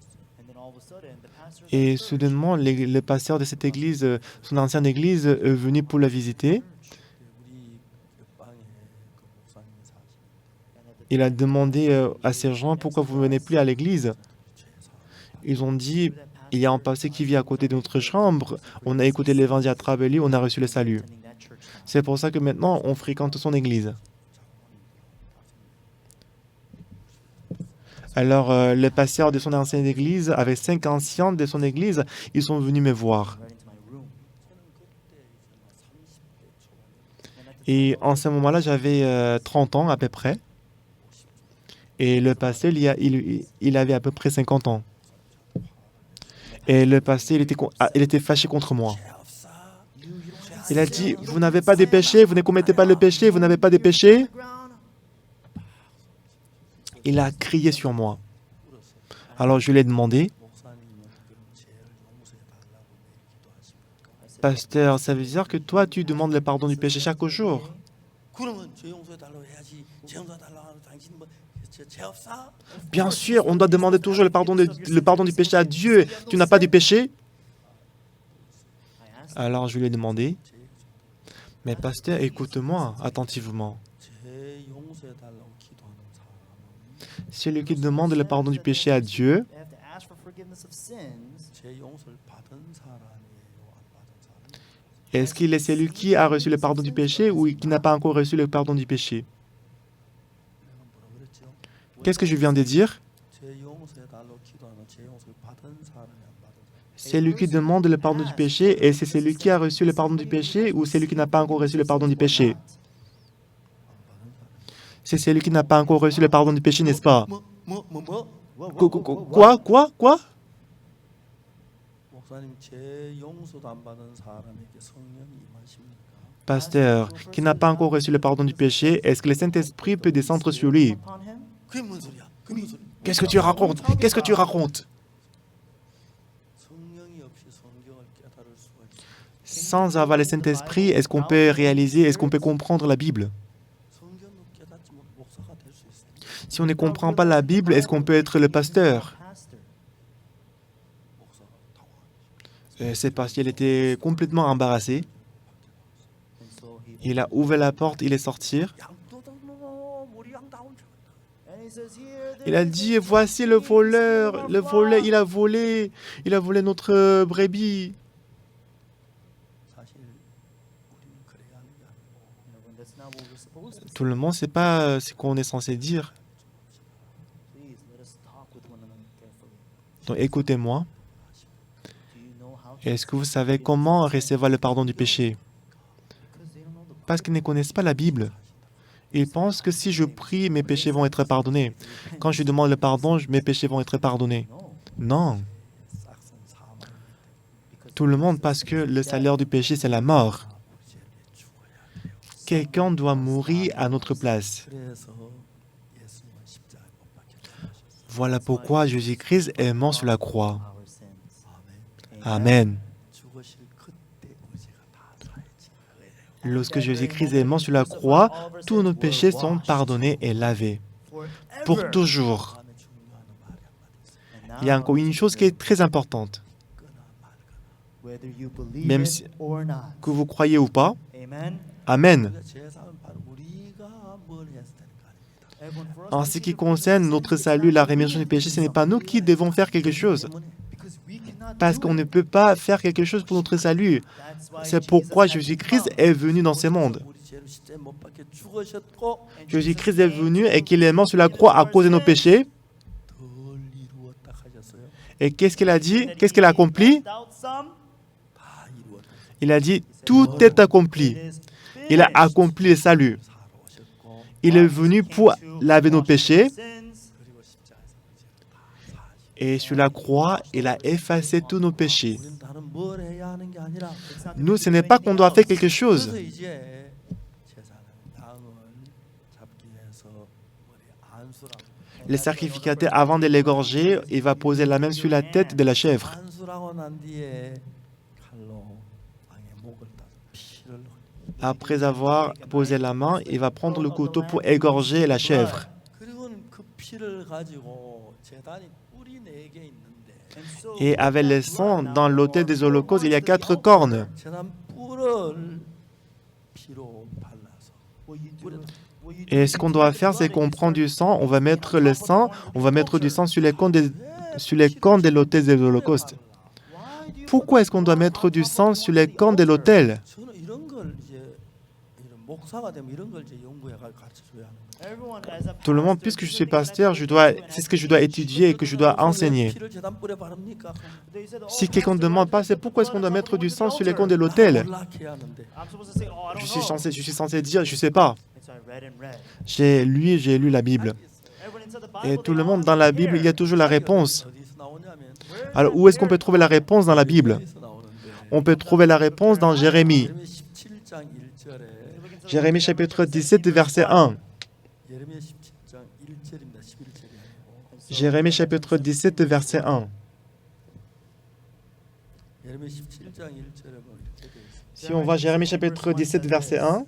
Et soudainement, le pasteur de cette église, son ancienne église, est venu pour la visiter. 우리 그 빵에 그 목사님이 사시는 Il a demandé à ces gens pourquoi vous ne venez plus à l'église. Ils ont dit, il y a un passé qui vit à côté de notre chambre. On a écouté l'évangile à travers lui, on a reçu le salut. C'est pour ça que maintenant, on fréquente son église. Alors, le pasteur de son ancienne église, avec 5 anciens de son église, ils sont venus me voir. Et en ce moment-là, j'avais 30 ans à peu près. Et le pasteur, il avait à peu près 50 ans. Et le pasteur, il était fâché contre moi. Il a dit, vous n'avez pas de péché, vous ne commettez pas le péché, vous n'avez pas de péché. Il a crié sur moi. Alors je lui ai demandé, 목사님은 그럼 죄를 용서해 달라고 매일 기도하십니까? pasteur, ça veut dire que toi, tu demandes le pardon du péché chaque jour? 그러면 죄 용서해 달라고 해야지. 죄 용서해 달라고 하는 당신 뭐죄 없어? Bien sûr, on doit demander toujours le pardon du péché à Dieu. Tu n'as pas de péché? Alors je lui ai demandé, mais pasteur, écoute-moi attentivement. 죄 용서해 달라고 기도하는 사람은 Celui qui demande le pardon du péché à Dieu, They have to ask for forgiveness of sins. 죄 용서를 받은 사람이에요, 안 받은 사람? est-ce qu'il est celui qui a reçu le pardon du péché ou qui n'a pas encore reçu le pardon du péché? 내가 뭐라 그랬죠? Qu'est-ce que je viens de dire? 죄 용서해 달라고 기도하는 죄 용서를 받은 사람이 안 받은 사람? Celui qui demande le pardon du péché, et c'est celui qui a reçu le pardon du péché ou celui qui n'a pas encore reçu le pardon du péché? C'est celui qui n'a pas encore reçu le pardon du péché, n'est-ce pas? Quoi? 목사님 죄 용서도 안 받은 사람에게 성령이 임하십니까? Pasteur, qui n'a pas encore reçu le pardon du péché, est-ce que le Saint-Esprit peut descendre sur lui? Upon him. 그게 뭔 소리야? 그게 무슨 소리야? Qu'est-ce que tu racontes? Qu'est-ce que tu racontes? 성령이 없이 성경을 깨달을 수가 있어요. Sans avoir le Saint-Esprit, est-ce qu'on peut réaliser, est-ce qu'on peut comprendre la Bible? 성경도 깨닫지만 목사가 될 수 있어요. Si on ne comprend pas la Bible, est-ce qu'on peut être le pasteur? 목사가 당황하죠. C'est parce qu'il était complètement embarrassé. And so he Il a ouvert la porte, il est sorti. 양도도 우리 양 다 훔쳐갔다. and he says here Il a dit, voici le voleur, il a volé notre brebis. 사실 우리는 그래야 하는 게 아니고 when that's not what we're supposed to Tout le monde, c'est pas ce qu'on est censé dire. please let us talk with one another carefully. Donc écoutez-moi. Do you know how to Est-ce que vous savez comment recevoir le pardon du péché? because they don't know the Parce qu'ils ne connaissent pas la Bible. Ils pensent que si je prie, mes péchés vont être pardonnés. Quand je demande le pardon, mes péchés vont être pardonnés. no Non. 싹슨 사망 because Tout le monde, parce que le salaire du péché, c'est la mort. 우리 죄를 위해 죽어야 돼요. Quelqu'un doit mourir à notre place. 그래서 예수님은 십자가에 못 박혀 죽으셨어요. Voilà pourquoi Jésus-Christ est mort sur la croix. our sins. 아멘. Amen. 죽으실 그때 우리 죄가 다 사해진 거예요. Lorsque Jésus-Christ est mort sur la croix, tous nos péchés sont pardonnés et lavés. Pour toujours. 다음에 중요한 말이 한마디 있어요. And Il y a now, encore une chose qui est très importante. 끊어 말거나. whether you believe Même it si- or not. Que vous croyez ou pas, Amen. Amen. 우리가 제사는 바로 우리가 뭘 했을 때가 아닙니다. Everyone, for us En to ce receive qui the concerne forgiveness of notre sins, salut, it's la not rémission we du péché, ce n'est do pas nous something. qui devons faire quelque chose. Because we cannot Parce do qu'on ne it. peut pas faire quelque chose pour notre salut. That's why C'est Jesus pourquoi had to Jésus-Christ come. est venu dans ce monde. 우리 죄를 십자가에 못 박혀 죽으셨고 And Jésus-Christ Jesus est came venu to et qu'il est mort sur la forgive croix à our cause de nos sins. péchés. 덜 이루었다 하셨어요. Et qu'est-ce qu'il a dit? That Qu'est-ce qu'il a he accompli? left out some. 다 이루었다. Il a dit, tout est accompli. It is Il a finished. accompli le salut. 사러 오셨고 Il est venu pour laver nos péchés. Sins. 그리고 십자가에서 우리 죄를 다 사하시고. Et sur la croix, il a effacé tous nos péchés. 우리는 다른 뭘 해야 하는 게 아니라 It's not that Nous, we ce do n'est pas qu'on anything doit faire else. quelque chose. 그래서 이제 제사는 양을 잡기 위해서 머리 안수라고 Le sacrificateur, avant de l'égorger, il va poser la main sur la tête de la chèvre. 안수라고 난 뒤에 칼로 왕의 목을 따서 피를 흘려. Après avoir posé la main, il va prendre le couteau pour égorger la chèvre. 그리고는 그 피를 가지고 제단이 뿔이 4개 있는데 And so Et avec le sang, dans l'autel des holocaustes, il y a 4 cornes. 제단 뿔을 피로 발라서 what you do- what you do Et is ce you qu'on take doit the faire, blood c'est and qu'on you prend start du sang, on va mettre le sang, on va mettre du sang sur les cornes de l'autel des holocaustes. Why do you Pourquoi est-ce qu'on doit mettre du sang sur les cornes de l'autel? 저는 이런 걸 이제 이런 목사가 되면 이런 걸 이제 연구해 가르쳐 줘야 하는 거예요. Everyone as a Tout le monde, pastor, puisque je you suis should be pasteur, c'est ce que je dois étudier et que je dois enseigner. 피를 제단 뿔에 바릅니까? They said, oh, Si quelqu'un ne pastor, demande pas, why c'est do you pourquoi put est-ce qu'on blood doit on mettre top du of the sang sur les altar? cornes de l'autel? 몰락해야 하는데 I'm supposed to say, oh, I don't know. Je suis censé dire, je sais pas. And so I read and read. J'ai lu la Bible. Everyone inside the Et Bible, tout they le all monde have dans la it Bible, il y a here. toujours la réponse. 어디서 나오냐면 Alors, où est-ce qu'on peut trouver la réponse dans la Bible? 여기서 나오는데 On peut trouver la réponse dans Jérémie. 예레미야 17장 1절에 Jérémie chapitre 17, verset 1. 예레미야 17장 1절입니다. 11절이 아니고 Jérémie chapitre 17, verset 1. 예레미야 17장 1절에 보면 이렇게 되어 있습니다. Si on voit Jérémie chapitre 17, verset 1,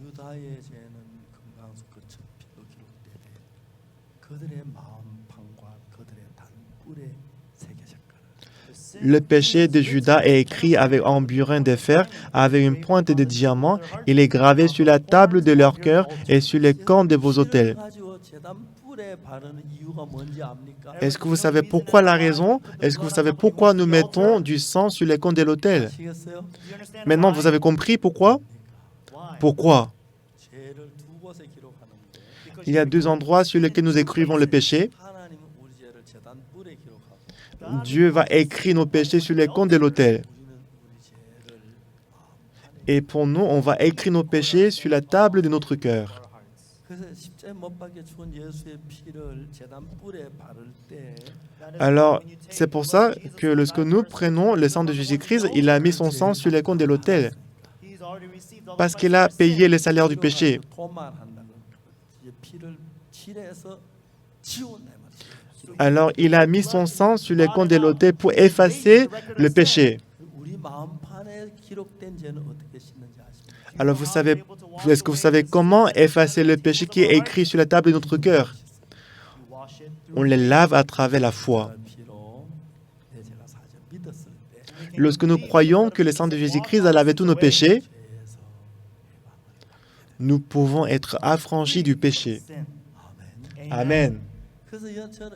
유다의 죄는 금강석 끝은 피로 기록되되 그들의 마음판과 그들의 단뿔에 새겨졌거늘. le péché de Judas est écrit avec un burin de fer, avec une pointe de diamant. Il est gravé sur la table de leur cœur et sur les cornes de vos autels. 가지고 제단뿔에 바르는 이유가 뭔지 압니까? Est-ce que vous savez pourquoi la raison? Est-ce que vous savez pourquoi nous mettons du sang sur les cornes de l'autel? 아시겠어요? Do you understand Maintenant, why? vous avez compris pourquoi? Why? Pourquoi? 죄를 두 곳에 기록하는데 Because Il y a you deux endroits sur lesquels nous écrivons le péché. 하나님은 우리 죄를 제단뿔에 기록하고 Dieu va écrire nos péchés sur les cornes de l'autel. 우리는 우리 죄를 마음판에 Et pour nous, on va écrire nos péchés sur la table de notre cœur. our hearts. 그래서 십자에 못 박혀 죽은 예수의 피를 제단뿔에 바를 때 That is Alors, when you take c'est the pour blood ça of Jesus que Christ lorsque by nous mercy, prenons le sang de Jésus-Christ, il a mis son sang sur les cornes de l'autel. he's already received all the Parce qu'il punishment a for payé sin. le salaire du péché. 도말한다는 거예요. 이제 피를 칠해서 지워내 말이에요. Alors il a mis son sang sur les comptes de l'autel pour effacer le péché. 우리 마음판에 기록된 죄는 어떻게 씻는지 아십니까? Alors est-ce que vous savez comment effacer le péché qui est écrit sur la table de notre cœur? You wash it On les lave à travers la foi. 피로 내 죄가 사실 믿었을 때 Lorsque nous croyons que le sang de Jésus-Christ a lavé tous nos péchés, 죄에서 nous pouvons être affranchis du péché. sin. 아멘. Amen. 그래서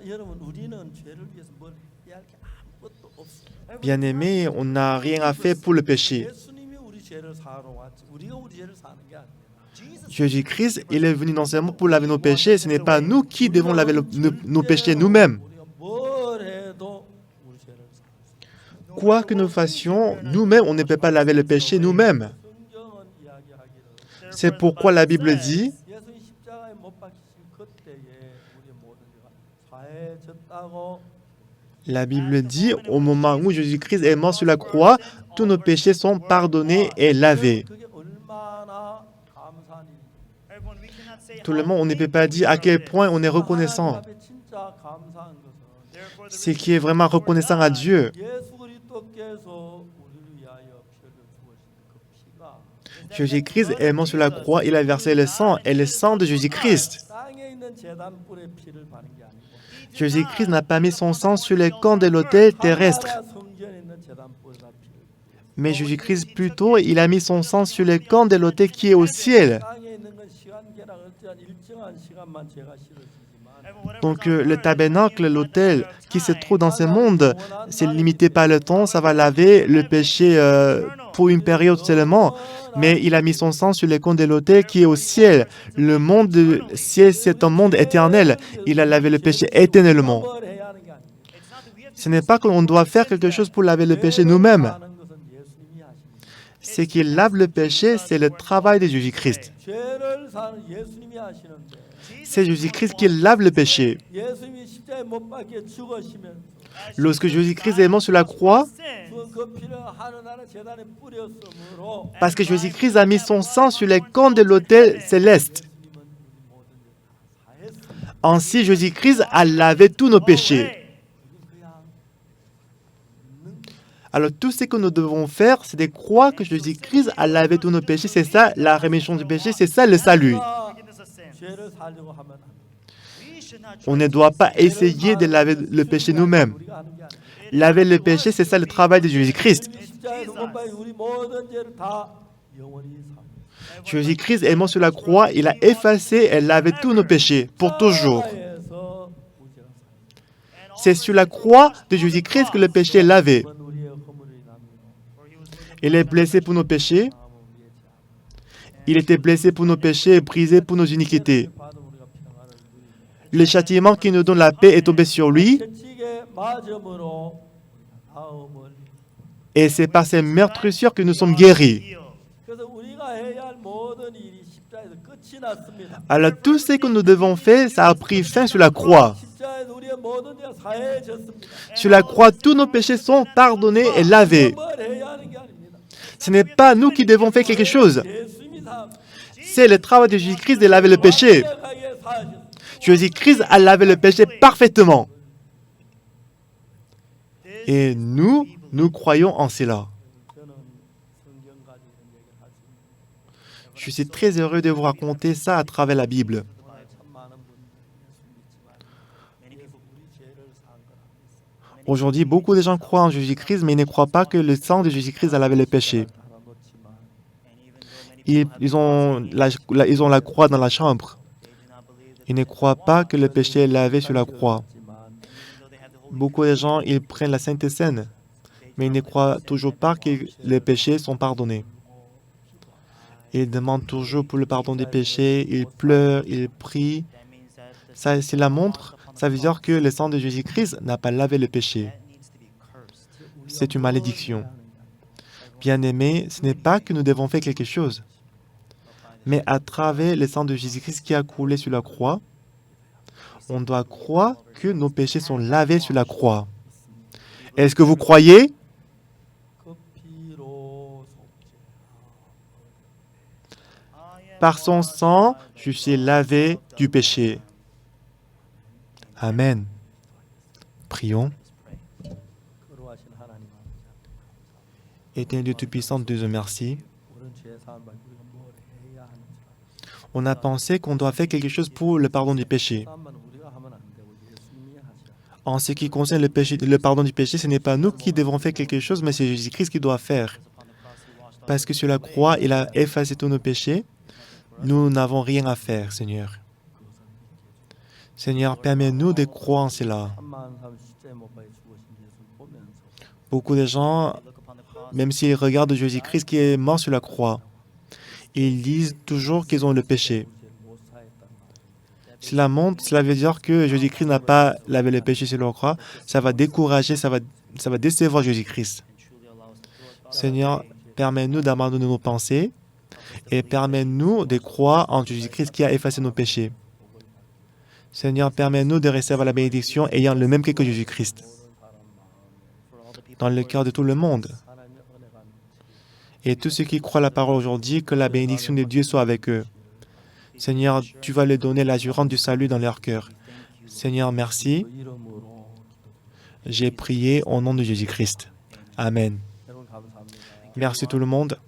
여러분 우리는 죄를 위해서 뭘 해야 할 게 아무것도 없어요. Bien-aimés, on n'a rien à faire pour le péché. 예수님이 우리 죄를 사러 왔지. 우리가 우리 죄를 사는 게 아닙니다. Jésus-Christ, il est venu non seulement pour laver nos péchés, ce n'est pas nous qui devons laver nos péchés nous-mêmes. 우리가 뭘 해도 우리 죄를 사. Quoi que nous fassions, nous-mêmes, on ne peut pas laver le péché nous-mêmes. 성경은 이야기하기를 C'est pourquoi la Bible dit, 예수님 십자가에 못 박히신 그때에 우리의 모든 죄가 사해졌다고. la Bible dit, au moment où Jésus-Christ est mort sur la croix, tous nos péchés sont pardonnés et lavés. 그게 얼마나 감사한 일인지. Tout le monde, on ne peut pas dire à quel point on est reconnaissant. 하나님 앞에 진짜 감사한 것은 Ce qui est vraiment reconnaissant à Dieu, 예수 그리스도께서 우리를 위하여 피를 주신 그 피가 Jésus-Christ est mort sur la croix, il a versé le sang, et le sang de Jésus-Christ. 땅에 있는 제단불의 피를 바른 게 아니고 Jésus-Christ n'a pas mis son sang sur les camps de l'autel terrestre, 하나님 성전에 있는 제단불에다 피를 mais Jésus-Christ plutôt, il a mis son sang sur les camps de l'autel qui est au ciel. 땅에 있는 건 시간계랑 어떠한 일정한 시간만 죄가 씻어지지만 Donc le tabernacle, l'autel qui se trouve dans ce monde, c'est limité par le temps, ça va laver le péché pour une période seulement. Mais il a mis son sang sur les comptes de l'autel qui est au ciel. Le monde du ciel, c'est un monde éternel. Il a lavé le péché éternellement. 뭘 해야 하는 게 아닙니다. Ce n'est pas qu'on doit faire quelque chose pour laver le péché nous-mêmes. 하는 것은 예수님이 하십니다. Ce qui lave le péché, c'est le travail de Jésus-Christ. 죄를 사는 예수님이 하시는데 C'est Jésus-Christ qui lave le péché. 예수님이 십자가에 못 박혀 죽으시면 Lorsque Jésus-Christ est mort sur la croix, 그 피를 하늘나라 제단에 뿌렸으므로 parce que Jésus-Christ a mis son sang sur les camps de l'autel céleste. 예수님은 우리 모든 죄를 다 사했습니다. Ainsi, Jésus-Christ a lavé tous nos péchés. 그냥 Alors, tout ce que nous devons faire, c'est de croire que Jésus-Christ a lavé tous nos péchés. C'est ça, la rémission du péché, c'est ça le salut. 죄를 살려고 하면 안 돼요. On ne doit pas essayer de laver le péché nous-mêmes. 우리가 하는 게 아니에요. Laver le péché, c'est ça le travail de Jésus-Christ. 십자가에 못 박혀 우리 모든 죄를 다 영원히 사. Jésus-Christ est mort sur la croix, il a effacé et lavé tous nos péchés pour toujours. 십자가에서 우리 죄가 사. C'est sur la croix de Jésus-Christ que le péché est lavé. 그건 우리의 허물을 인함이고 Il est blessé pour nos péchés, 마음은 우리의 죄. il était blessé pour nos péchés et brisé pour nos iniquités. 받아 우리가 평안을 누리고 Le châtiment qui nous donne la paix est tombé sur lui, 채찍에 맞음으로 우리가 나음을. et c'est par ces meurtrissures que nous sommes guéris. 그래서 우리가 해야 할 모든 일이 십자가에서 끝이 났습니다. Alors tout ce que nous devons faire, ça a pris fin sur la croix. 십자가에서 우리의 모든 죄가 사해졌습니다. Sur la croix, tous nos péchés sont pardonnés et lavés. 뭘 해야 하는 게 아닙니다. Ce n'est pas nous qui devons faire quelque chose. 예수님이 사 C'est le travail de Jésus-Christ de laver le péché. 완벽하게 사하셨습니다. Jésus-Christ a lavé le péché parfaitement. Et nous croyons en cela. 저는 성경 가지고 이런 얘기를 할 수 있는 Je suis très heureux de vous raconter ça à travers la Bible. 오늘 참 많은 분들이 예수 믿지만 우리 죄를 사한 거라. Aujourd'hui, beaucoup de gens croient en Jésus-Christ, mais ils ne croient pas que le sang de Jésus-Christ a lavé le péché. 하나 놓지만 Ils ont la croix dans la chambre. Ils ne croient pas que le péché est lavé sur la croix. Beaucoup de gens, ils prennent la Sainte Seine, mais ils ne croient toujours pas que les péchés sont pardonnés. Ils demandent toujours pour le pardon des péchés, ils pleurent, ils prient. Ça, c'est la montre. Ça veut dire que le sang de Jésus-Christ n'a pas lavé le péché. C'est une malédiction. Bien-aimés, ce n'est pas que nous devons faire quelque chose, mais à travers le sang de Jésus-Christ qui a coulé sur la croix, on doit croire que nos péchés sont lavés sur la croix. Est-ce que vous croyez? 그 피로 속죄. Par son sang, je suis lavé du péché. Amen. Prions. Let's pray. 거룩하신 하나님 아버지, Éternel Dieu Tout-Puissant, Dieu de merci. 오늘 죄 사함 받고 우리가 뭘 해야 하는지 On a pensé qu'on doit faire quelque chose pour le pardon du péché. 사함만 우리가 하면 안 되고 예수님이 하셔야 En ce qui concerne le péché, le pardon du péché, ce n'est pas nous qui devons faire quelque chose, mais c'est Jésus-Christ qui doit faire. Parce que sur la croix, il a effacé tous nos péchés. Nous n'avons rien à faire, Seigneur. Seigneur, permets-nous de croire en cela. 한마음 삼 십자에 못 박혀 죽으신 예수를 보면서 Beaucoup de gens, même s'ils regardent Jésus-Christ qui est mort sur la croix, ils disent toujours qu'ils ont le péché. 죄를 못 사했단 말이에요. Cela veut dire que Jésus-Christ n'a pas lavé le péché sur la croix. Ça va décourager, ça va décevoir Jésus-Christ. Seigneur, permets-nous d'abandonner nos pensées et permets-nous de croire en Jésus-Christ qui a effacé nos péchés. Seigneur, permets-nous de recevoir la bénédiction ayant le même cœur que Jésus-Christ dans le cœur de tout le monde. 하나님의 은혜가 Et tous ceux qui croient la parole aujourd'hui, que la bénédiction de Dieu soit avec eux. Seigneur, tu vas leur donner l'assurance du salut dans leur cœur. Seigneur, merci. 그 이름으로 J'ai prié au nom de Jésus-Christ. Amen. 여러분 감사합니다. Merci tout le monde.